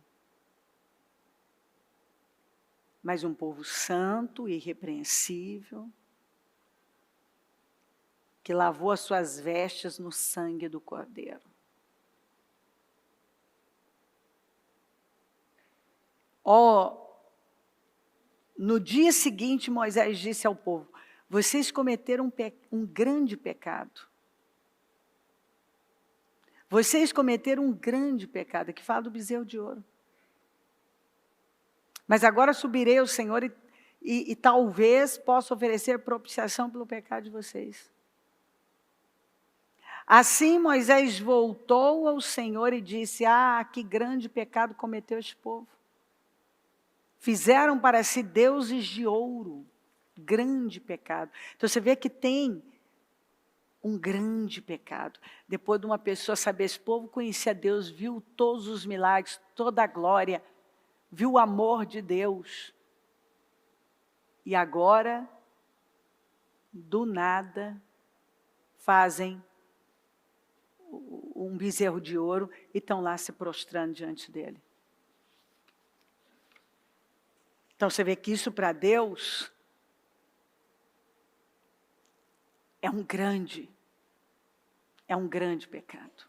Mas um povo santo, irrepreensível, que lavou as suas vestes no sangue do Cordeiro. No dia seguinte, Moisés disse ao povo, vocês cometeram um grande pecado. Vocês cometeram um grande pecado, aqui fala do bezerro de ouro. Mas agora subirei ao Senhor e talvez possa oferecer propiciação pelo pecado de vocês. Assim Moisés voltou ao Senhor e disse, que grande pecado cometeu este povo. Fizeram para si deuses de ouro, grande pecado. Então você vê que tem um grande pecado. Depois de uma pessoa saber, esse povo conhecia Deus, viu todos os milagres, toda a glória, viu o amor de Deus. E agora, do nada, fazem um bezerro de ouro e estão lá se prostrando diante dele. Então você vê que isso para Deus é um grande pecado.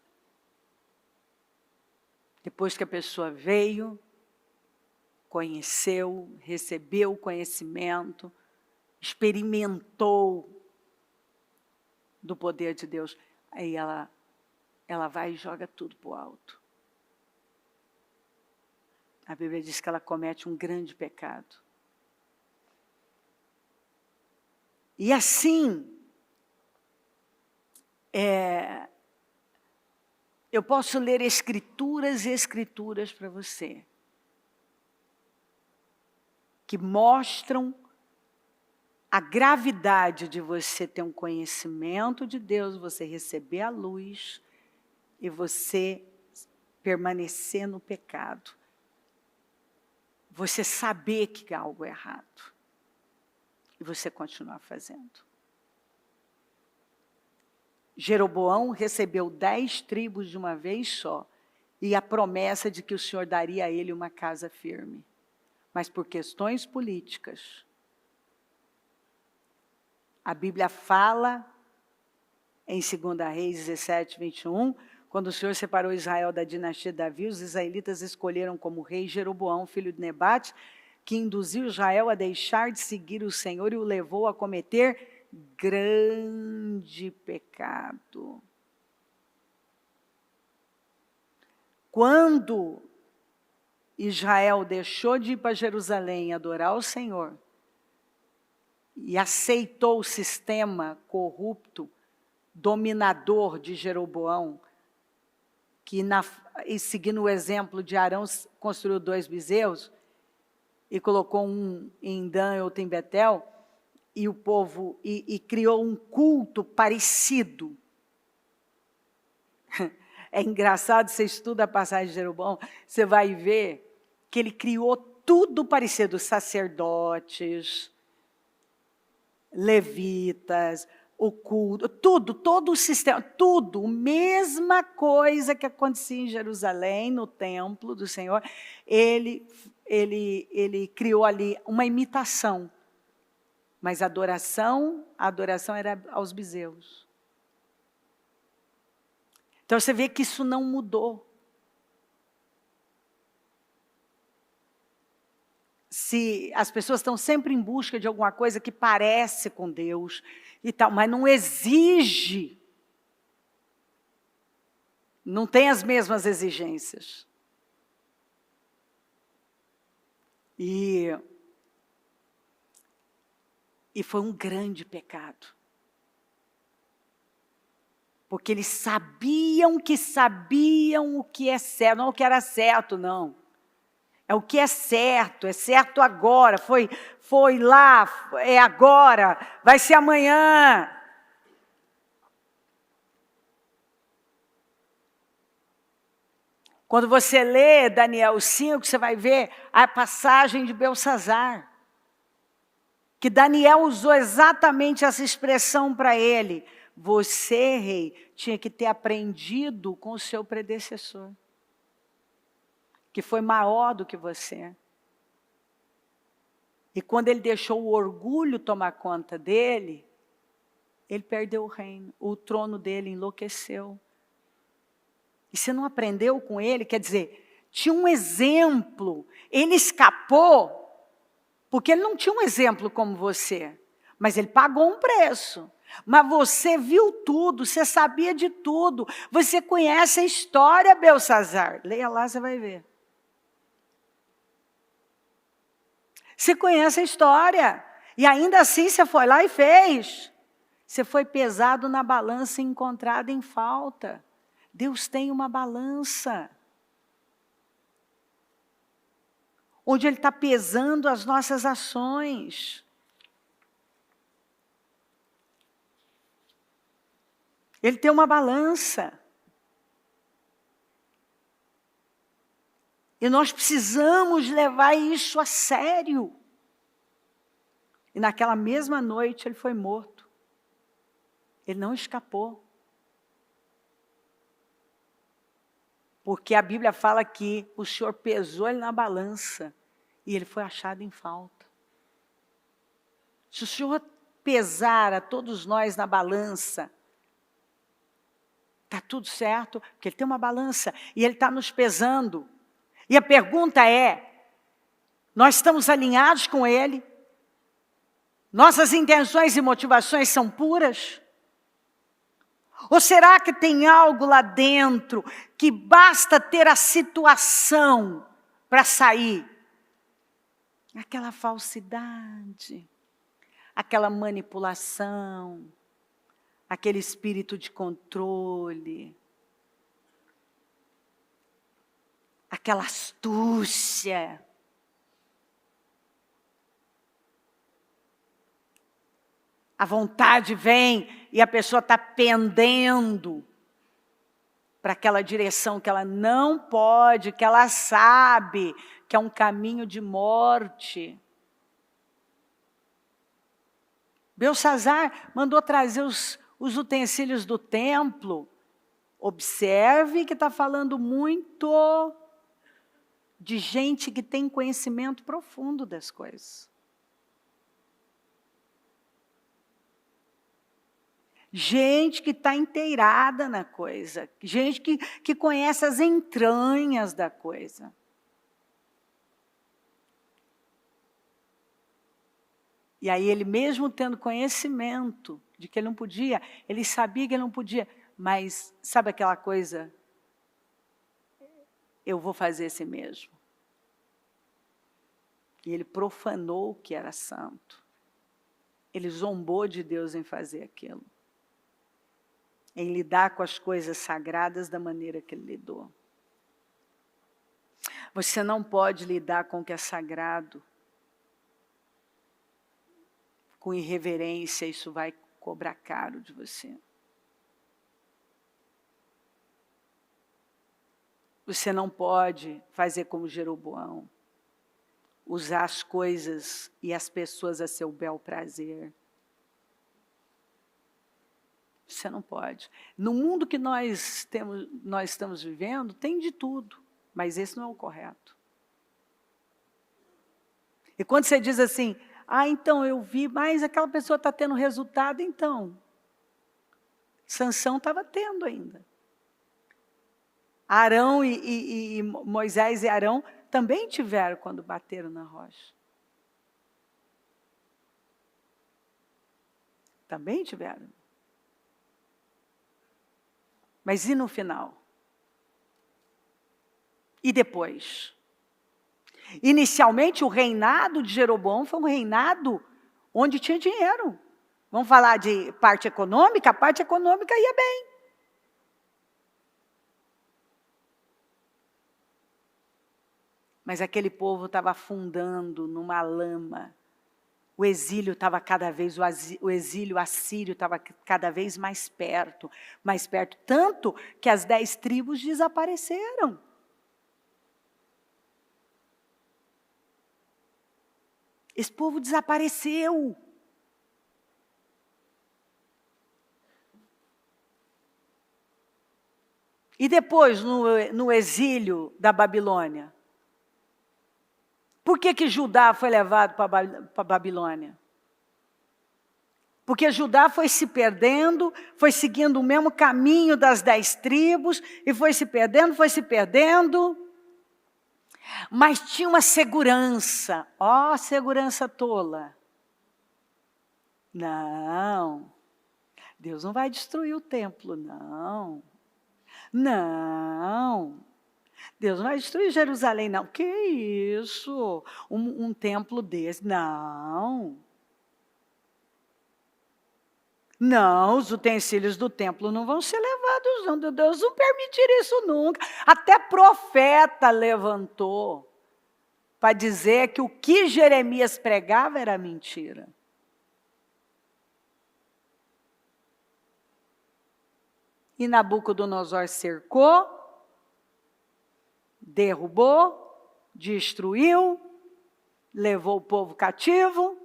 Depois que a pessoa veio, conheceu, recebeu o conhecimento, experimentou do poder de Deus, aí ela vai e joga tudo para o alto. A Bíblia diz que ela comete um grande pecado. E assim, eu posso ler escrituras e escrituras para você, que mostram a gravidade de você ter um conhecimento de Deus, você receber a luz e você permanecer no pecado. Você saber que há algo errado e você continuar fazendo. Jeroboão recebeu 10 tribos de uma vez só e a promessa de que o Senhor daria a ele uma casa firme. Mas por questões políticas, a Bíblia fala em 2 Reis 17, 21, quando o Senhor separou Israel da dinastia de Davi, os israelitas escolheram como rei Jeroboão, filho de Nebate, que induziu Israel a deixar de seguir o Senhor e o levou a cometer grande pecado. Quando Israel deixou de ir para Jerusalém adorar o Senhor e aceitou o sistema corrupto, dominador de Jeroboão, e seguindo o exemplo de Arão, construiu 2 bezerros, e colocou um em Dan e outro em Betel, e o povo, e criou um culto parecido. É engraçado, você estuda a passagem de Jeroboão, você vai ver que ele criou tudo parecido, sacerdotes, levitas, o culto, tudo, todo o sistema, tudo, mesma coisa que acontecia em Jerusalém, no templo do Senhor, ele criou ali uma imitação. Mas a adoração era aos bezerros. Então você vê que isso não mudou. Se as pessoas estão sempre em busca de alguma coisa que parece com Deus e tal, mas não exige, não tem as mesmas exigências. E foi um grande pecado. Porque eles sabiam o que é certo, não o que era certo, não. É o que é certo agora, foi lá, é agora, vai ser amanhã. Quando você lê Daniel 5, você vai ver a passagem de Beltsazar. Que Daniel usou exatamente essa expressão para ele. Você, rei, tinha que ter aprendido com o seu predecessor, que foi maior do que você. E quando ele deixou o orgulho tomar conta dele, ele perdeu o reino, o trono dele enlouqueceu. E você não aprendeu com ele, quer dizer, tinha um exemplo, ele escapou, porque ele não tinha um exemplo como você, mas ele pagou um preço. Mas você viu tudo, você sabia de tudo, você conhece a história, Beltsazar. Leia lá, você vai ver. Você conhece a história, e ainda assim você foi lá e fez. Você foi pesado na balança e encontrado em falta. Deus tem uma balança, onde Ele está pesando as nossas ações. Ele tem uma balança. E nós precisamos levar isso a sério. E naquela mesma noite ele foi morto. Ele não escapou. Porque a Bíblia fala que o Senhor pesou ele na balança e ele foi achado em falta. Se o Senhor pesar a todos nós na balança, está tudo certo, porque Ele tem uma balança e Ele está nos pesando. E a pergunta é, nós estamos alinhados com Ele? Nossas intenções e motivações são puras? Ou será que tem algo lá dentro que basta ter a situação para sair? Aquela falsidade, aquela manipulação, aquele espírito de controle, aquela astúcia. A vontade vem e a pessoa está pendendo para aquela direção que ela não pode, que ela sabe que é um caminho de morte. Beltsazar mandou trazer os utensílios do templo. Observe que está falando muito de gente que tem conhecimento profundo das coisas. Gente que está inteirada na coisa. Gente que conhece as entranhas da coisa. E aí ele mesmo tendo conhecimento de que ele não podia, ele sabia que ele não podia, mas sabe aquela coisa? Eu vou fazer esse mesmo. E ele profanou o que era santo. Ele zombou de Deus em fazer aquilo. Em lidar com as coisas sagradas da maneira que ele lidou. Você não pode lidar com o que é sagrado com irreverência, isso vai cobrar caro de você. Você não pode fazer como Jeroboão, usar as coisas e as pessoas a seu bel prazer. Você não pode. No mundo que nós estamos vivendo, tem de tudo, mas esse não é o correto. E quando você diz assim, então eu vi, mas aquela pessoa está tendo resultado, então. Sansão estava tendo ainda. Arão e Moisés e Arão também tiveram quando bateram na rocha. Também tiveram. Mas e no final? E depois? Inicialmente, o reinado de Jeroboão foi um reinado onde tinha dinheiro. Vamos falar de parte econômica? A parte econômica ia bem. Mas aquele povo estava afundando numa lama. O exílio estava cada vez, o exílio assírio estava cada vez mais perto, tanto que as 10 tribos desapareceram. Esse povo desapareceu. E depois, no exílio da Babilônia? Por que Judá foi levado para a Babilônia? Porque Judá foi se perdendo, foi seguindo o mesmo caminho das 10 tribos, e foi se perdendo. Mas tinha uma segurança, segurança tola. Não, Deus não vai destruir o templo, não. Não, Deus não vai destruir Jerusalém, não. Que isso? Um templo desse? Não. Não, os utensílios do templo não vão ser levados, não. Deus não permitirá isso nunca. Até profeta levantou para dizer que o que Jeremias pregava era mentira. E Nabucodonosor cercou, derrubou, destruiu, levou o povo cativo.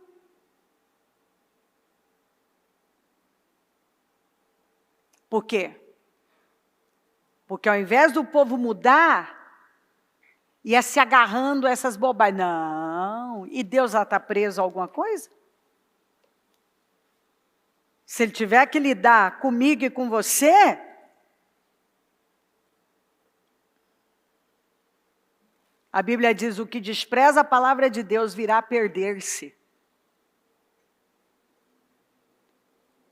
Por quê? Porque ao invés do povo mudar, ia se agarrando a essas bobagens. Não, e Deus já está preso a alguma coisa? Se Ele tiver que lidar comigo e com você, a Bíblia diz, o que despreza a palavra de Deus virá a perder-se.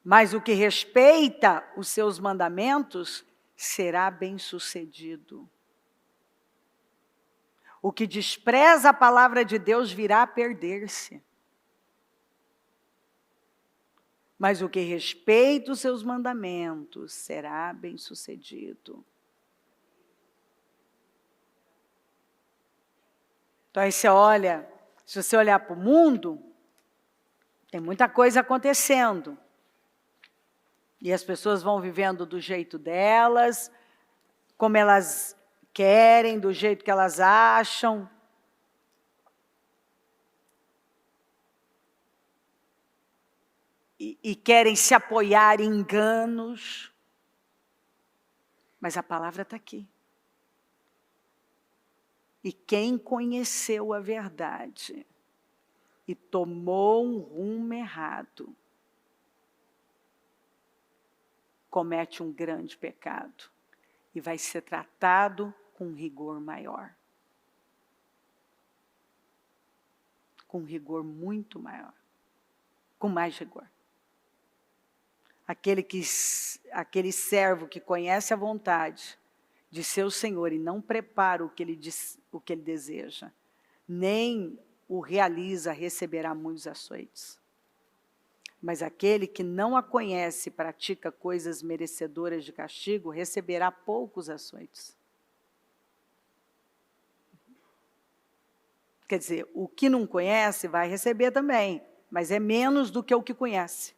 Mas o que respeita os seus mandamentos será bem-sucedido. O que despreza a palavra de Deus virá a perder-se. Mas o que respeita os seus mandamentos será bem-sucedido. Então aí você olha, se você olhar para o mundo, tem muita coisa acontecendo. E as pessoas vão vivendo do jeito delas, como elas querem, do jeito que elas acham. E querem se apoiar em enganos. Mas a palavra está aqui. E quem conheceu a verdade e tomou um rumo errado, comete um grande pecado e vai ser tratado com rigor maior. Com rigor muito maior. Com mais rigor. Aquele servo que conhece a vontade de seu Senhor e não prepara o que ele deseja, nem o realiza, receberá muitos açoites. Mas aquele que não a conhece e pratica coisas merecedoras de castigo, receberá poucos açoites. Quer dizer, o que não conhece vai receber também, mas é menos do que o que conhece.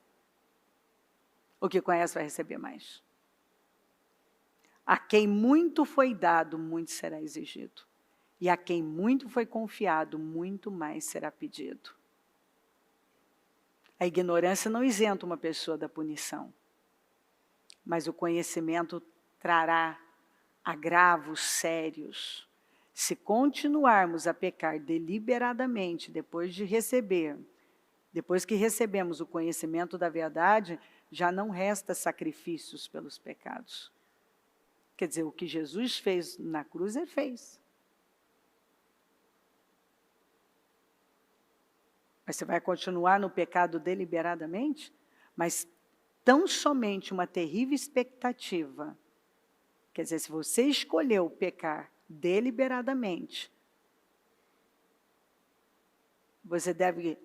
O que conhece vai receber mais. A quem muito foi dado, muito será exigido. E a quem muito foi confiado, muito mais será pedido. A ignorância não isenta uma pessoa da punição. mas o conhecimento trará agravos sérios. Se continuarmos a pecar deliberadamente depois que recebemos o conhecimento da verdade, já não resta sacrifícios pelos pecados. Quer dizer, o que Jesus fez na cruz, ele fez. Mas você vai continuar no pecado deliberadamente? Mas tão somente uma terrível expectativa. Quer dizer, se você escolheu pecar deliberadamente, você deve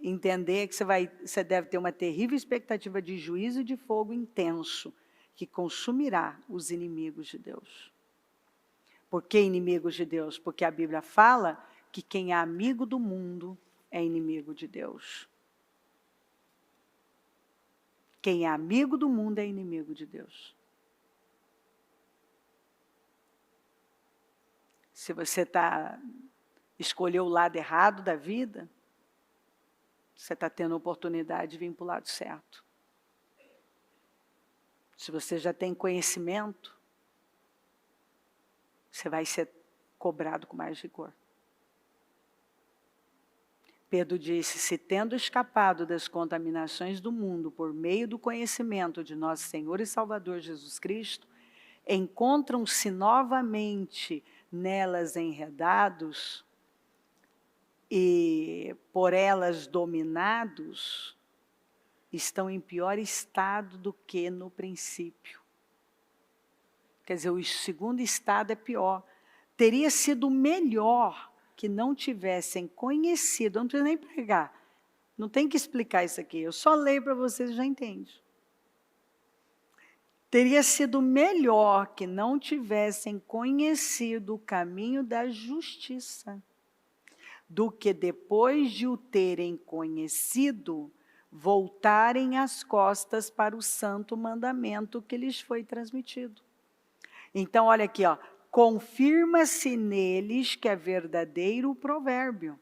entender que você deve ter uma terrível expectativa de juízo de fogo intenso, que consumirá os inimigos de Deus. Por que inimigos de Deus? Porque a Bíblia fala que quem é amigo do mundo é inimigo de Deus. Quem é amigo do mundo é inimigo de Deus. Se você escolheu o lado errado da vida, você está tendo a oportunidade de vir para o lado certo. Se você já tem conhecimento, você vai ser cobrado com mais rigor. Pedro disse, se tendo escapado das contaminações do mundo por meio do conhecimento de nosso Senhor e Salvador Jesus Cristo, encontram-se novamente nelas enredados e por elas dominados, estão em pior estado do que no princípio. Quer dizer, o segundo estado é pior. Teria sido melhor que não tivessem conhecido, eu não preciso nem pregar, não tem que explicar isso aqui, eu só leio para vocês e já entendem. Teria sido melhor que não tivessem conhecido o caminho da justiça, do que depois de o terem conhecido, voltarem as costas para o santo mandamento que lhes foi transmitido. Então, olha aqui, ó, confirma-se neles que é verdadeiro o provérbio.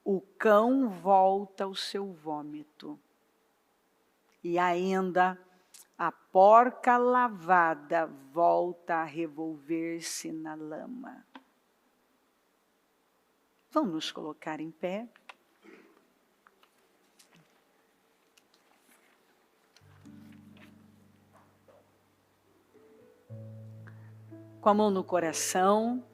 O cão volta ao seu vômito. E ainda, a porca lavada volta a revolver-se na lama. Vamos nos colocar em pé. Com a mão no coração.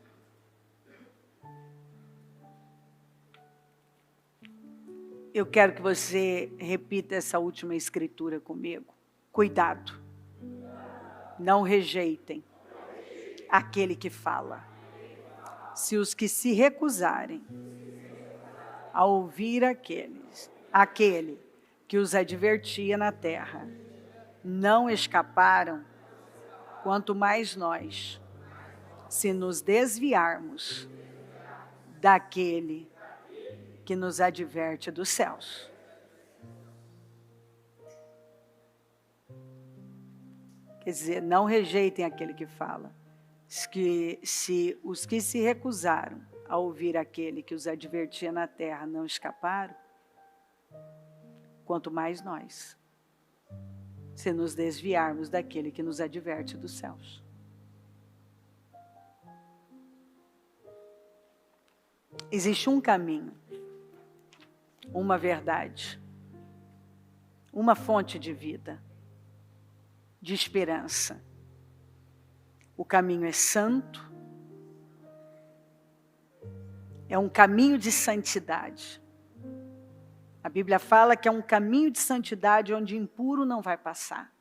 Eu quero que você repita essa última escritura comigo. Cuidado. Não rejeitem aquele que fala. Se os que se recusarem a ouvir aquele que os advertia na terra, não escaparam, quanto mais nós, se nos desviarmos daquele que nos adverte dos céus. Quer dizer, não rejeitem aquele que fala. Se os que se recusaram a ouvir aquele que os advertia na terra não escaparam, quanto mais nós, se nos desviarmos daquele que nos adverte dos céus. Existe um caminho, uma verdade, uma fonte de vida, de esperança. O caminho é santo, é um caminho de santidade. A Bíblia fala que é um caminho de santidade onde impuro não vai passar.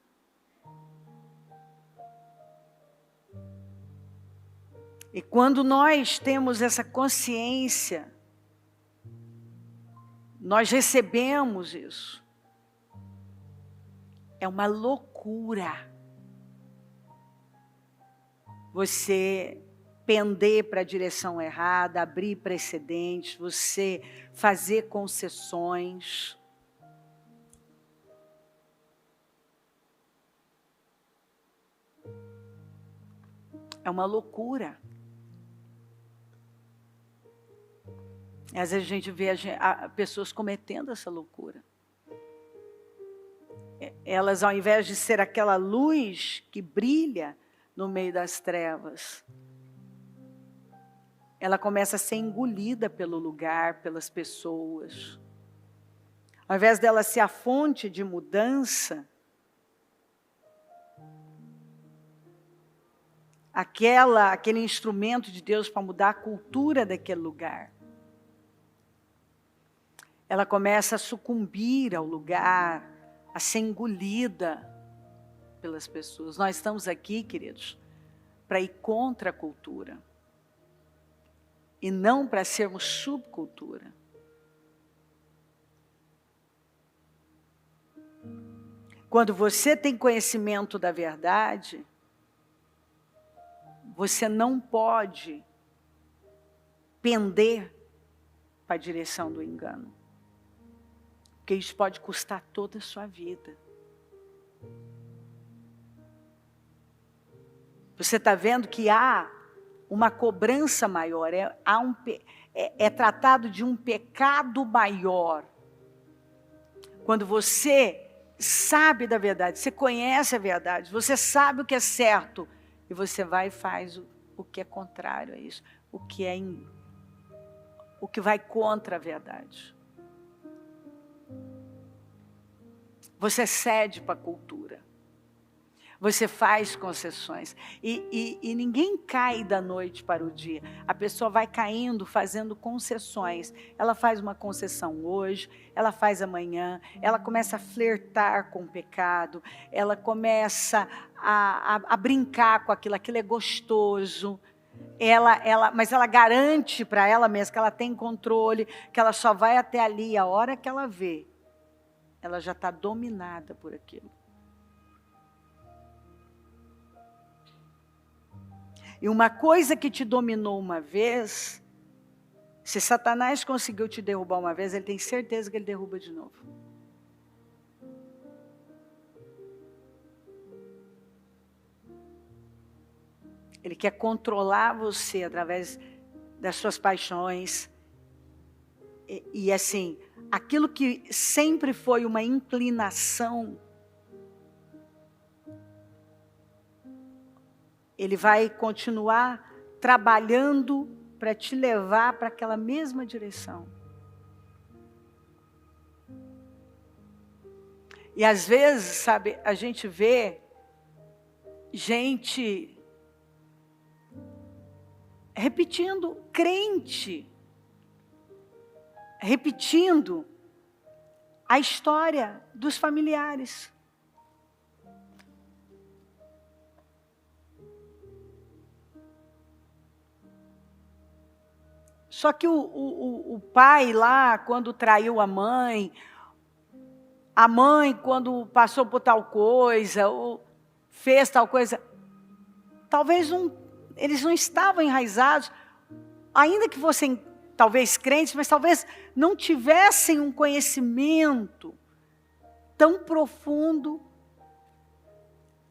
E quando nós temos essa consciência, nós recebemos isso. É uma loucura você pender para a direção errada, abrir precedentes, você fazer concessões. É uma loucura. Às vezes a gente vê pessoas cometendo essa loucura. elas, ao invés de ser aquela luz que brilha no meio das trevas, ela começa a ser engolida pelo lugar, pelas pessoas. Ao invés dela ser a fonte de mudança, aquele instrumento de Deus para mudar a cultura daquele lugar, ela começa a sucumbir ao lugar, a ser engolida pelas pessoas. Nós estamos aqui, queridos, para ir contra a cultura. E não para sermos subcultura. Quando você tem conhecimento da verdade, você não pode pender para a direção do engano. Porque isso pode custar toda a sua vida. Você está vendo que há uma cobrança maior, é tratado de um pecado maior. Quando você sabe da verdade, você conhece a verdade, você sabe o que é certo, e você vai e faz o que é contrário a isso, o que vai contra a verdade. Você cede para a cultura. Você faz concessões. E ninguém cai da noite para o dia. A pessoa vai caindo, fazendo concessões. Ela faz uma concessão hoje, ela faz amanhã, ela começa a flertar com o pecado, ela começa a brincar com aquilo é gostoso. Mas ela garante para ela mesma que ela tem controle, que ela só vai até ali, a hora que ela vê, ela já está dominada por aquilo. E uma coisa que te dominou uma vez, se Satanás conseguiu te derrubar uma vez, ele tem certeza que ele derruba de novo. Ele quer controlar você através das suas paixões. E assim, aquilo que sempre foi uma inclinação, ele vai continuar trabalhando para te levar para aquela mesma direção. E às vezes, sabe, a gente vê gente repetindo, crente, repetindo a história dos familiares. Só que o pai lá, quando traiu a mãe quando passou por tal coisa, ou fez tal coisa, talvez eles não estavam enraizados, ainda que fossem talvez crentes, mas talvez não tivessem um conhecimento tão profundo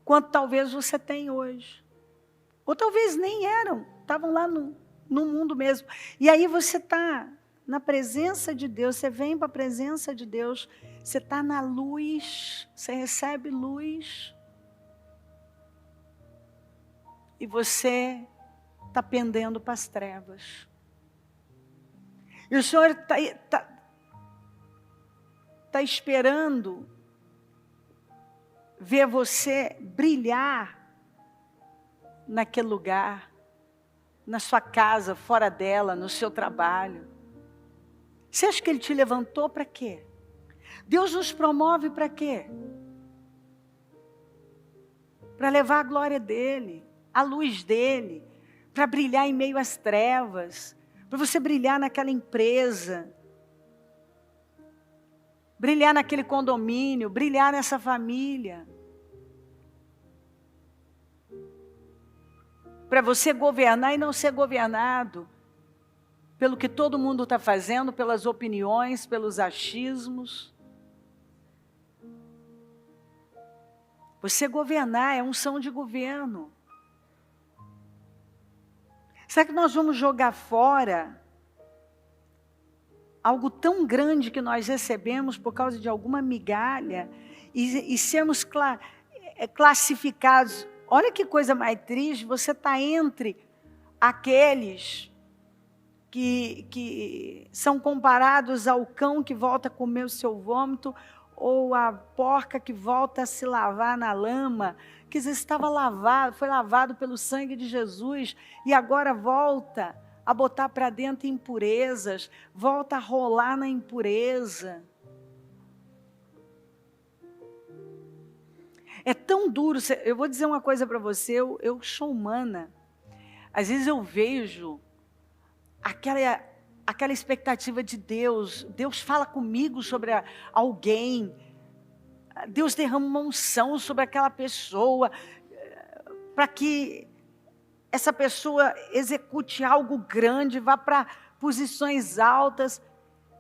quanto talvez você tem hoje. Ou talvez nem eram, estavam lá no mundo mesmo. E aí você está na presença de Deus, você vem para a presença de Deus, você está na luz, você recebe luz. E você está pendendo para as trevas. E o Senhor está esperando ver você brilhar naquele lugar, na sua casa, fora dela, no seu trabalho. Você acha que Ele te levantou para quê? Deus nos promove para quê? Para levar a glória dEle, a luz dEle, para brilhar em meio às trevas, para você brilhar naquela empresa, brilhar naquele condomínio, brilhar nessa família. Para você governar e não ser governado pelo que todo mundo está fazendo, pelas opiniões, pelos achismos. Você governar é unção de governo. Será que nós vamos jogar fora algo tão grande que nós recebemos por causa de alguma migalha e sermos classificados. Olha que coisa mais triste, você está entre aqueles que são comparados ao cão que volta a comer o seu vômito ou a porca que volta a se lavar na lama, que estava lavado, foi lavado pelo sangue de Jesus e agora volta a botar para dentro impurezas, volta a rolar na impureza. É tão duro. Eu vou dizer uma coisa para você, eu sou humana. Às vezes eu vejo aquela expectativa de Deus. Deus fala comigo sobre alguém. Deus derrama uma unção sobre aquela pessoa para que essa pessoa execute algo grande, vá para posições altas.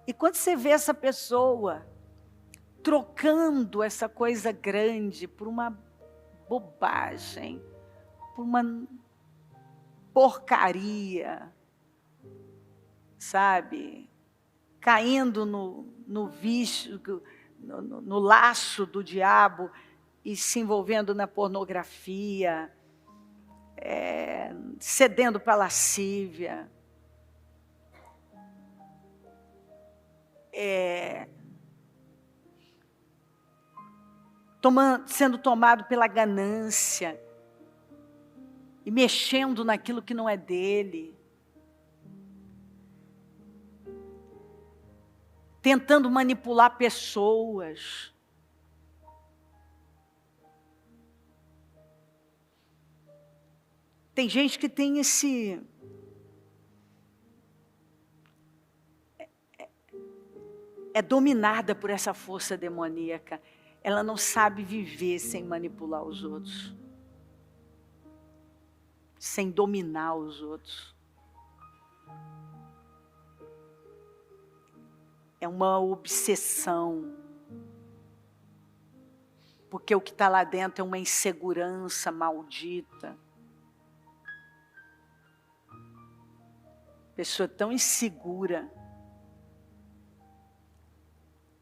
E quando você vê essa pessoa trocando essa coisa grande por uma bobagem, por uma porcaria, sabe? Caindo no vício, no laço do diabo e se envolvendo na pornografia, cedendo para a lascívia, sendo tomado pela ganância e mexendo naquilo que não é dele, tentando manipular pessoas. Tem gente que tem é dominada por essa força demoníaca. Ela não sabe viver sem manipular os outros, sem dominar os outros. É uma obsessão, porque o que está lá dentro é uma insegurança maldita. Pessoa tão insegura,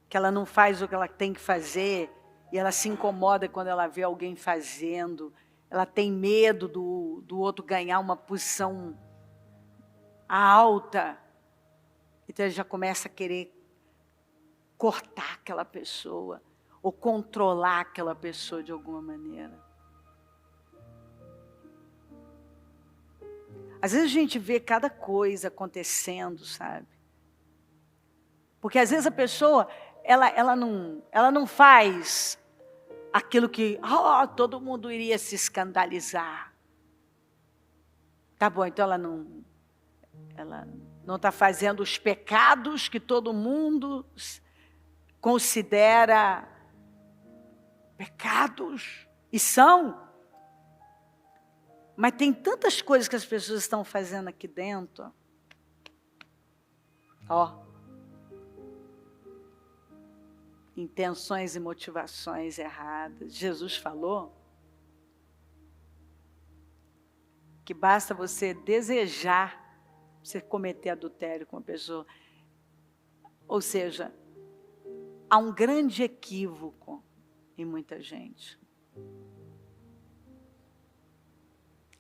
que ela não faz o que ela tem que fazer, e ela se incomoda quando ela vê alguém fazendo, ela tem medo do outro ganhar uma posição alta, então ela já começa a querer cortar aquela pessoa, ou controlar aquela pessoa de alguma maneira. Às vezes a gente vê cada coisa acontecendo, sabe? Porque às vezes a pessoa, ela não faz aquilo que todo mundo iria se escandalizar. Tá bom, então ela não está fazendo os pecados que todo mundo considera pecados, e são. Mas tem tantas coisas que as pessoas estão fazendo aqui dentro. Intenções e motivações erradas. Jesus falou que basta você desejar você cometer adultério com uma pessoa. Ou seja, há um grande equívoco em muita gente.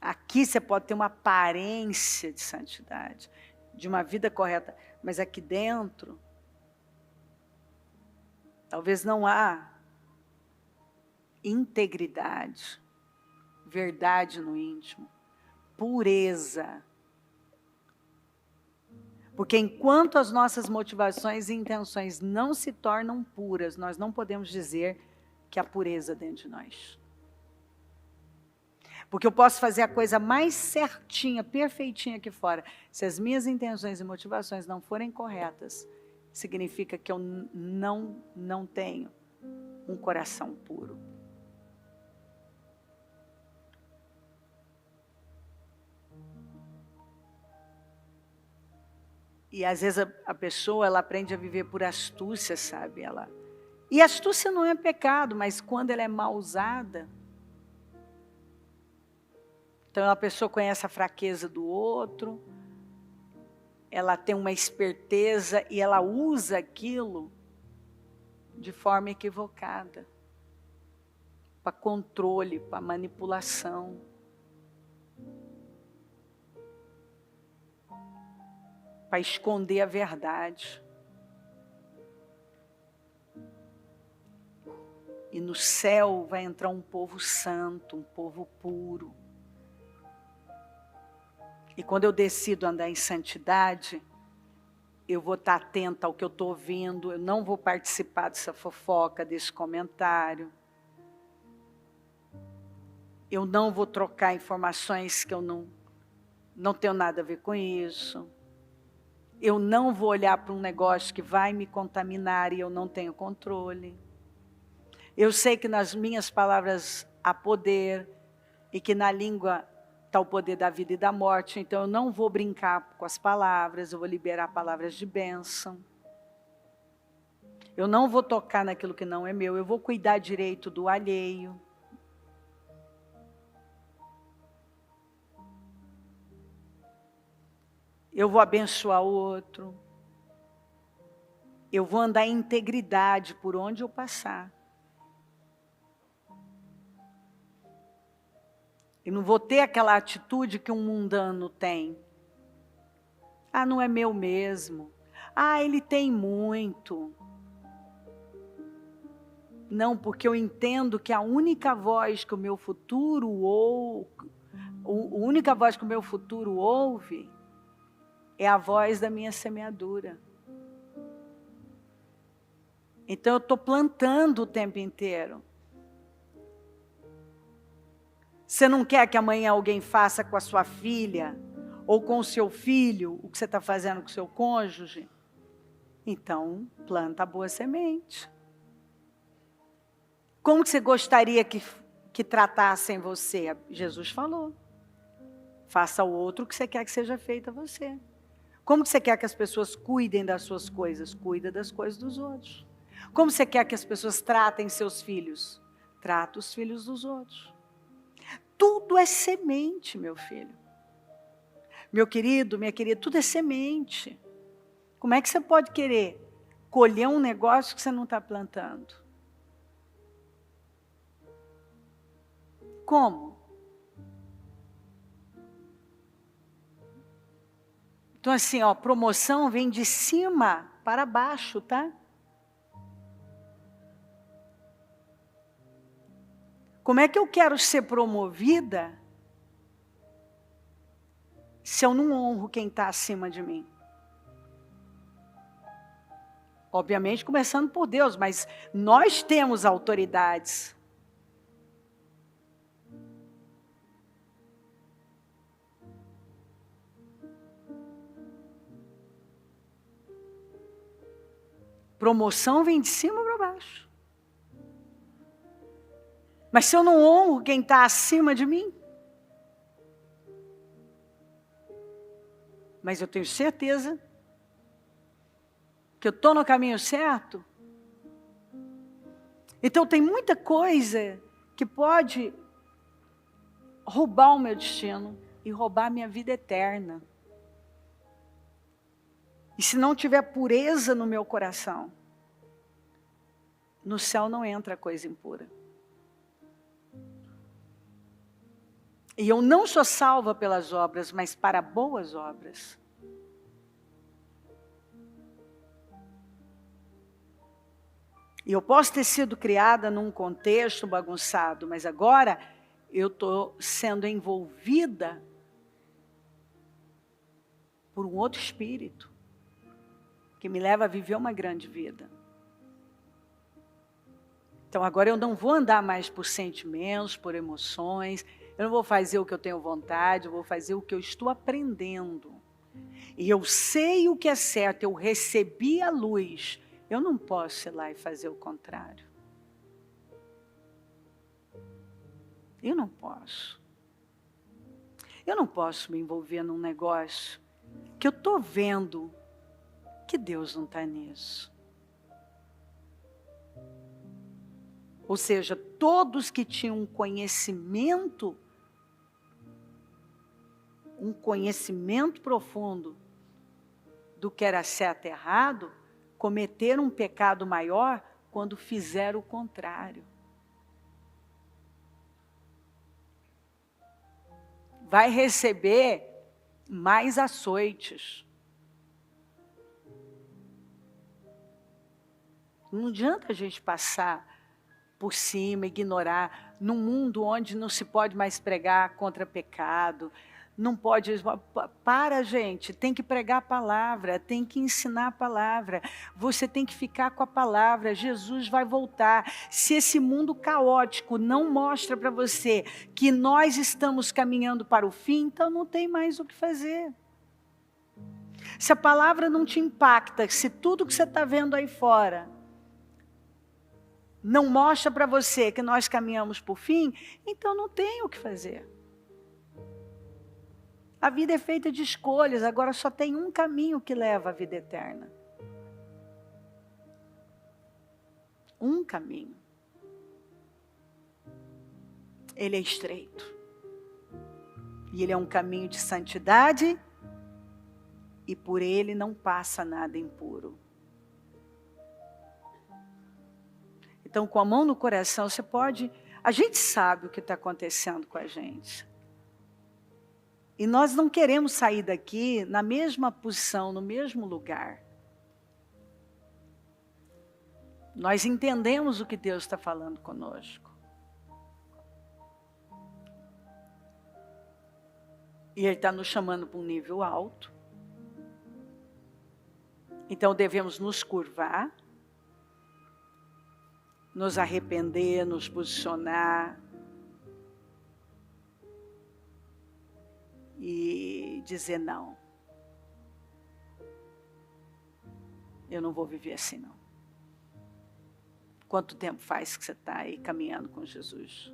Aqui você pode ter uma aparência de santidade, de uma vida correta, mas aqui dentro, talvez não há integridade, verdade no íntimo, pureza. Porque enquanto as nossas motivações e intenções não se tornam puras, nós não podemos dizer que há pureza dentro de nós. Porque eu posso fazer a coisa mais certinha, perfeitinha aqui fora. Se as minhas intenções e motivações não forem corretas, significa que eu não tenho um coração puro. E às vezes a pessoa, ela aprende a viver por astúcia, sabe? E astúcia não é pecado, mas quando ela é mal usada, então a pessoa conhece a fraqueza do outro, ela tem uma esperteza e ela usa aquilo de forma equivocada, para controle, para manipulação. Para esconder a verdade. E no céu vai entrar um povo santo, um povo puro. E quando eu decido andar em santidade, eu vou estar atenta ao que eu estou ouvindo, eu não vou participar dessa fofoca, desse comentário. Eu não vou trocar informações que eu não tenho nada a ver com isso. Eu não vou olhar para um negócio que vai me contaminar e eu não tenho controle. Eu sei que nas minhas palavras há poder e que na língua está o poder da vida e da morte. Então eu não vou brincar com as palavras, eu vou liberar palavras de bênção. Eu não vou tocar naquilo que não é meu, eu vou cuidar direito do alheio. Eu vou abençoar o outro. Eu vou andar em integridade por onde eu passar. E não vou ter aquela atitude que um mundano tem. Ah, não é meu mesmo. Ah, ele tem muito. Não, porque eu entendo que a única voz que o meu futuro ouve é a voz da minha semeadura. Então eu estou plantando o tempo inteiro. Você não quer que amanhã alguém faça com a sua filha ou com o seu filho o que você está fazendo com o seu cônjuge? Então, planta a boa semente. Como que você gostaria que tratassem você? Jesus falou. Faça ao outro o que você quer que seja feito a você. Como que você quer que as pessoas cuidem das suas coisas? Cuida das coisas dos outros. Como você quer que as pessoas tratem seus filhos? Trata os filhos dos outros. Tudo é semente, meu filho. Meu querido, minha querida, tudo é semente. Como é que você pode querer colher um negócio que você não está plantando? Como? Então assim, ó, promoção vem de cima para baixo, tá? Como é que eu quero ser promovida se eu não honro quem está acima de mim? Obviamente começando por Deus, mas nós temos autoridades. Promoção vem de cima para baixo. Mas se eu não honro quem está acima de mim, mas eu tenho certeza que eu estou no caminho certo. Então tem muita coisa que pode roubar o meu destino e roubar a minha vida eterna. E se não tiver pureza no meu coração, no céu não entra coisa impura. E eu não sou salva pelas obras, mas para boas obras. E eu posso ter sido criada num contexto bagunçado, mas agora eu estou sendo envolvida por um outro espírito, que me leva a viver uma grande vida. Então agora eu não vou andar mais por sentimentos, por emoções, eu não vou fazer o que eu tenho vontade, eu vou fazer o que eu estou aprendendo. E eu sei o que é certo, eu recebi a luz, eu não posso ir lá e fazer o contrário. Eu não posso. Eu não posso me envolver num negócio que eu estou vendo que Deus não está nisso. Ou seja, todos que tinham um conhecimento profundo, do que era certo e errado, cometeram um pecado maior quando fizeram o contrário. Vai receber mais açoites. Não adianta a gente passar por cima, ignorar, num mundo onde não se pode mais pregar contra pecado, não pode, gente, tem que pregar a palavra, tem que ensinar a palavra, você tem que ficar com a palavra, Jesus vai voltar. Se esse mundo caótico não mostra para você que nós estamos caminhando para o fim, então não tem mais o que fazer. Se a palavra não te impacta, se tudo que você está vendo aí fora não mostra para você que nós caminhamos por fim, então não tem o que fazer. A vida é feita de escolhas, agora só tem um caminho que leva à vida eterna. Um caminho. Ele é estreito. E ele é um caminho de santidade, e por ele não passa nada impuro. Então, com a mão no coração, você pode... A gente sabe o que está acontecendo com a gente. E nós não queremos sair daqui na mesma posição, no mesmo lugar. Nós entendemos o que Deus está falando conosco. E Ele está nos chamando para um nível alto. Então devemos nos curvar, nos arrepender, nos posicionar e dizer não. Eu não vou viver assim não. Quanto tempo faz que você está aí caminhando com Jesus?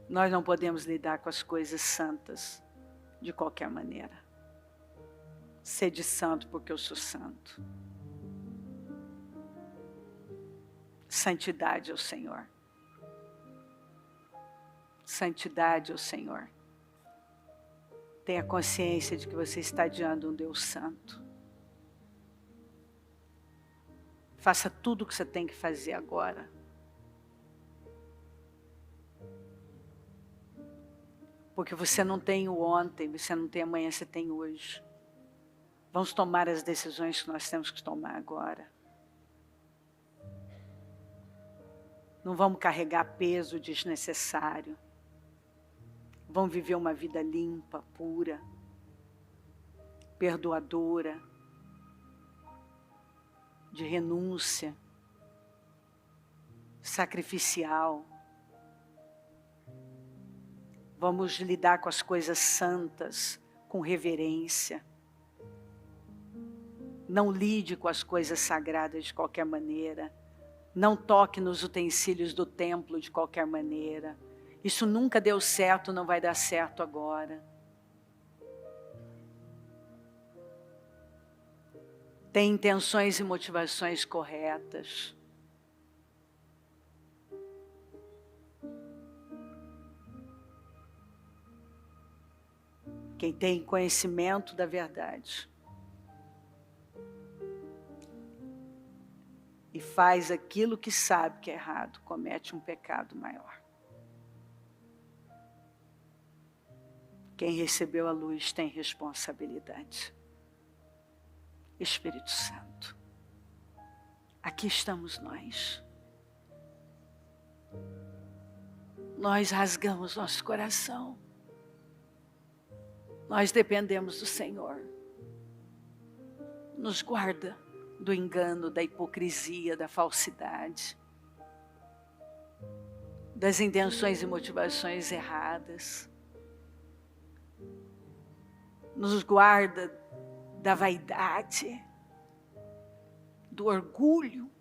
Nós não podemos lidar com as coisas santas de qualquer maneira. Sede santo porque eu sou santo. Santidade ao Senhor. Santidade ao Senhor. Tenha consciência de que você está diante de um Deus santo. Faça tudo o que você tem que fazer agora. Porque você não tem o ontem, você não tem amanhã, você tem hoje. Vamos tomar as decisões que nós temos que tomar agora. Não vamos carregar peso desnecessário. Vamos viver uma vida limpa, pura, perdoadora, de renúncia, sacrificial. Vamos lidar com as coisas santas, com reverência. Não lide com as coisas sagradas de qualquer maneira. Não toque nos utensílios do templo de qualquer maneira. Isso nunca deu certo, não vai dar certo agora. Tem intenções e motivações corretas. Quem tem conhecimento da verdade e faz aquilo que sabe que é errado, comete um pecado maior. Quem recebeu a luz tem responsabilidade. Espírito Santo, aqui estamos nós. Nós rasgamos nosso coração. Nós dependemos do Senhor. Nos guarda do engano, da hipocrisia, da falsidade, das intenções e motivações erradas. Nos guarda da vaidade, do orgulho.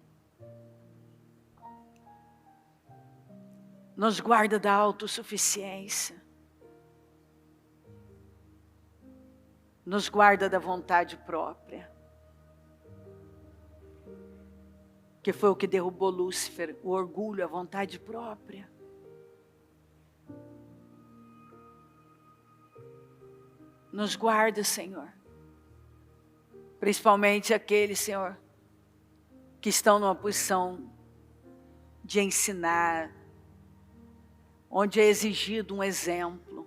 Nos guarda da autossuficiência. Nos guarda da vontade própria. Que foi o que derrubou Lúcifer, o orgulho, a vontade própria. Nos guarda, Senhor. Principalmente aqueles, Senhor, que estão numa posição de ensinar, onde é exigido um exemplo.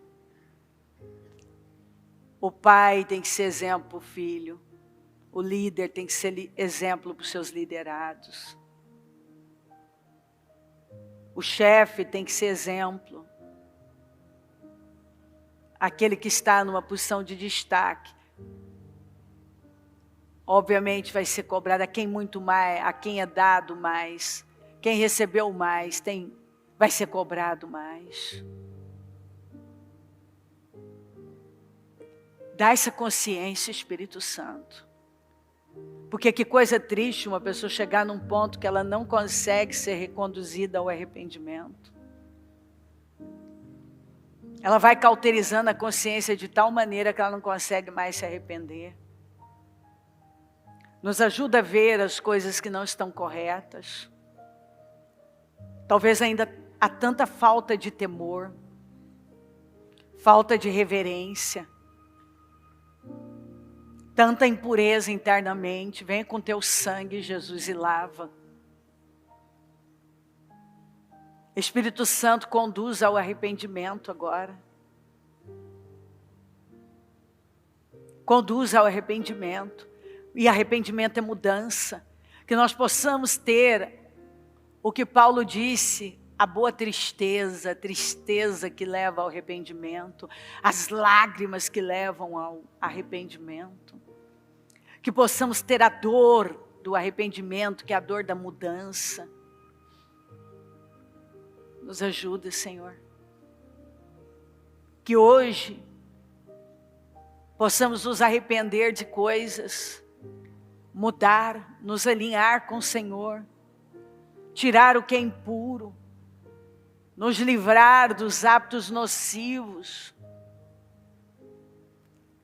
O pai tem que ser exemplo para o filho. O líder tem que ser exemplo para os seus liderados. O chefe tem que ser exemplo. Aquele que está numa posição de destaque, obviamente vai ser cobrado a quem muito mais, a quem é dado mais. Quem recebeu mais vai ser cobrado mais. Dá essa consciência, Espírito Santo. Porque que coisa triste uma pessoa chegar num ponto que ela não consegue ser reconduzida ao arrependimento. Ela vai cauterizando a consciência de tal maneira que ela não consegue mais se arrepender. Nos ajuda a ver as coisas que não estão corretas. Talvez ainda há tanta falta de temor, falta de reverência, tanta impureza internamente. Vem com teu sangue, Jesus, e lava. Espírito Santo, conduz ao arrependimento agora. Conduz ao arrependimento. E arrependimento é mudança. Que nós possamos ter o que Paulo disse, a boa tristeza, a tristeza que leva ao arrependimento, as lágrimas que levam ao arrependimento. Que possamos ter a dor do arrependimento, que é a dor da mudança. Nos ajuda, Senhor. Que hoje possamos nos arrepender de coisas, mudar, nos alinhar com o Senhor, tirar o que é impuro, nos livrar dos hábitos nocivos,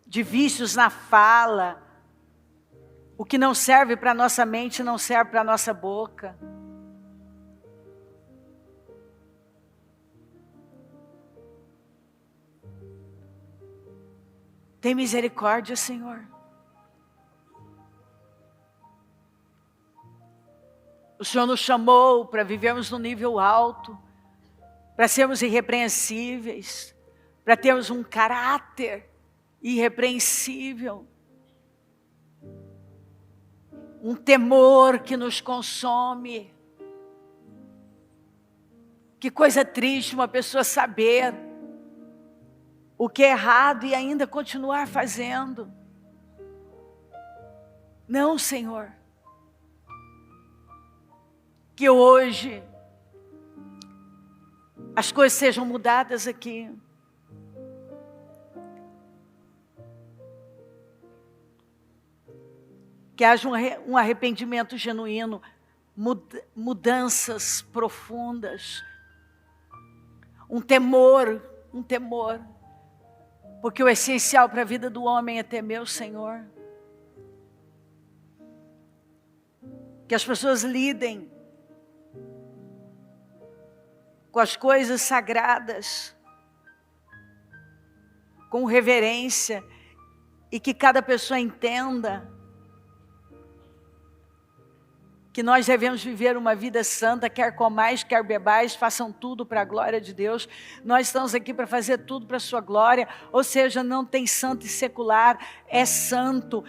de vícios na fala. O que não serve para a nossa mente não serve para a nossa boca. Tem misericórdia, Senhor. O Senhor nos chamou para vivermos num nível alto, para sermos irrepreensíveis, para termos um caráter irrepreensível, um temor que nos consome. Que coisa triste uma pessoa saber o que é errado e ainda continuar fazendo. Não, Senhor. Que hoje as coisas sejam mudadas aqui. Que haja um arrependimento genuíno, mudanças profundas, um temor, porque o essencial para a vida do homem é temer o Senhor. Que as pessoas lidem com as coisas sagradas, com reverência, e que cada pessoa entenda que nós devemos viver uma vida santa, quer comais, quer bebais, façam tudo para a glória de Deus. Nós estamos aqui para fazer tudo para a sua glória, ou seja, não tem santo e secular, é santo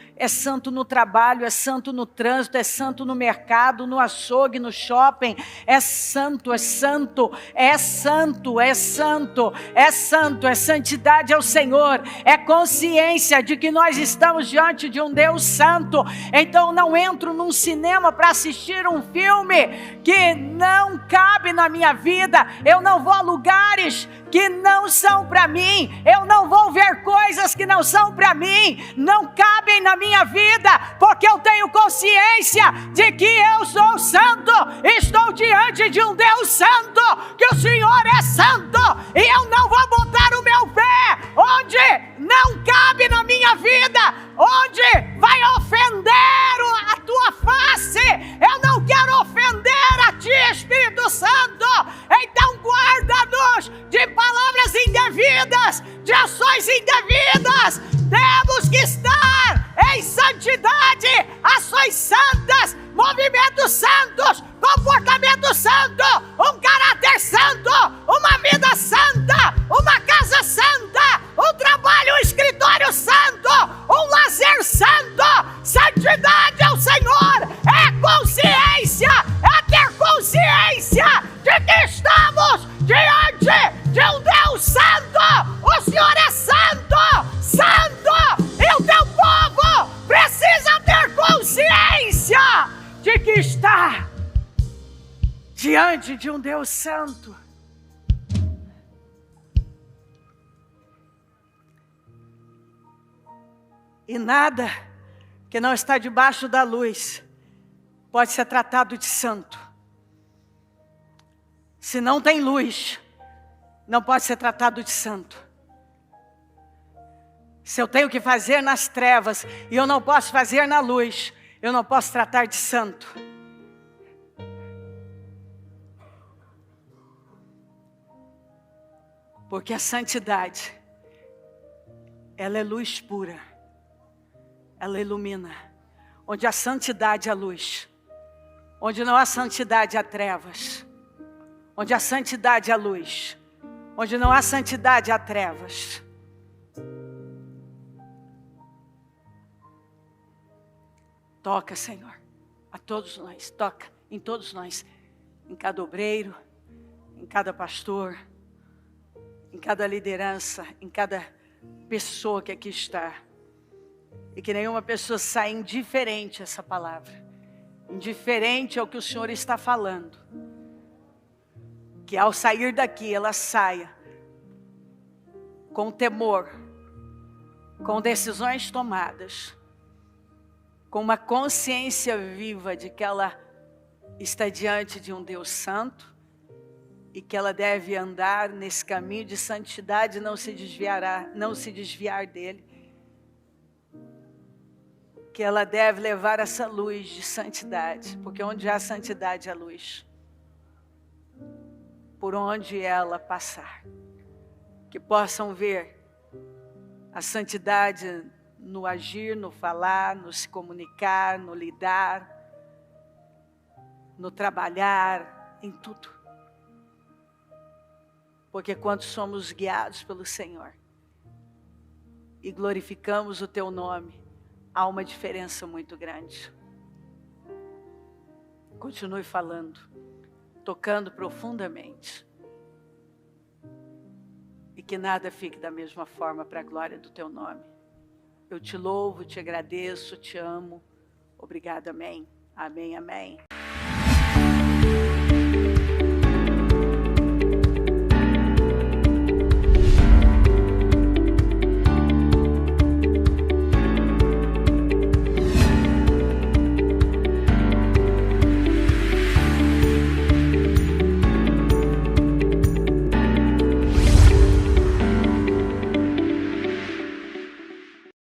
no trabalho, é santo no trânsito, é santo no mercado, no açougue, no shopping, é santo, é santo, é santo, é santo, é santo, é santidade ao Senhor, é consciência de que nós estamos diante de um Deus santo. Então não entro num cinema para assistir um filme que não cabe na minha vida, eu não vou a lugares que não são para mim, eu não vou ver coisas que não são para mim, não cabem na minha vida, porque eu tenho consciência de que eu sou santo, estou diante de um Deus santo, que o Senhor é santo, e eu não vou botar o meu pé onde não cabe na minha vida, onde vai ofender a tua face. Eu não quero ofender a ti, Espírito Santo. Então guarda-nos de palavras indevidas, de ações indevidas, santidade ao Senhor é consciência, é ter consciência de que estamos diante de um Deus santo. O Senhor é santo, santo, e o teu povo precisa ter consciência de que está diante de um Deus santo. E nada que não está debaixo da luz pode ser tratado de santo. Se não tem luz, não pode ser tratado de santo. Se eu tenho que fazer nas trevas e eu não posso fazer na luz, eu não posso tratar de santo. Porque a santidade, ela é luz pura. Ela ilumina. Onde há santidade há luz. Onde não há santidade há trevas. Onde há santidade há luz. Onde não há santidade há trevas. Toca, Senhor, a todos nós. Toca em todos nós. Em cada obreiro, em cada pastor, em cada liderança, em cada pessoa que aqui está. E que nenhuma pessoa saia indiferente a essa palavra. Indiferente ao que o Senhor está falando. Que ao sair daqui ela saia com temor, com decisões tomadas, com uma consciência viva de que ela está diante de um Deus santo e que ela deve andar nesse caminho de santidade, não se desviar dele. Que ela deve levar essa luz de santidade, porque onde há santidade há luz. Por onde ela passar. Que possam ver a santidade no agir, no falar, no se comunicar, no lidar, no trabalhar, em tudo. Porque quando somos guiados pelo Senhor e glorificamos o teu nome, há uma diferença muito grande. Continue falando, tocando profundamente. E que nada fique da mesma forma para a glória do teu nome. Eu te louvo, te agradeço, te amo. Obrigada, amém. Amém, amém.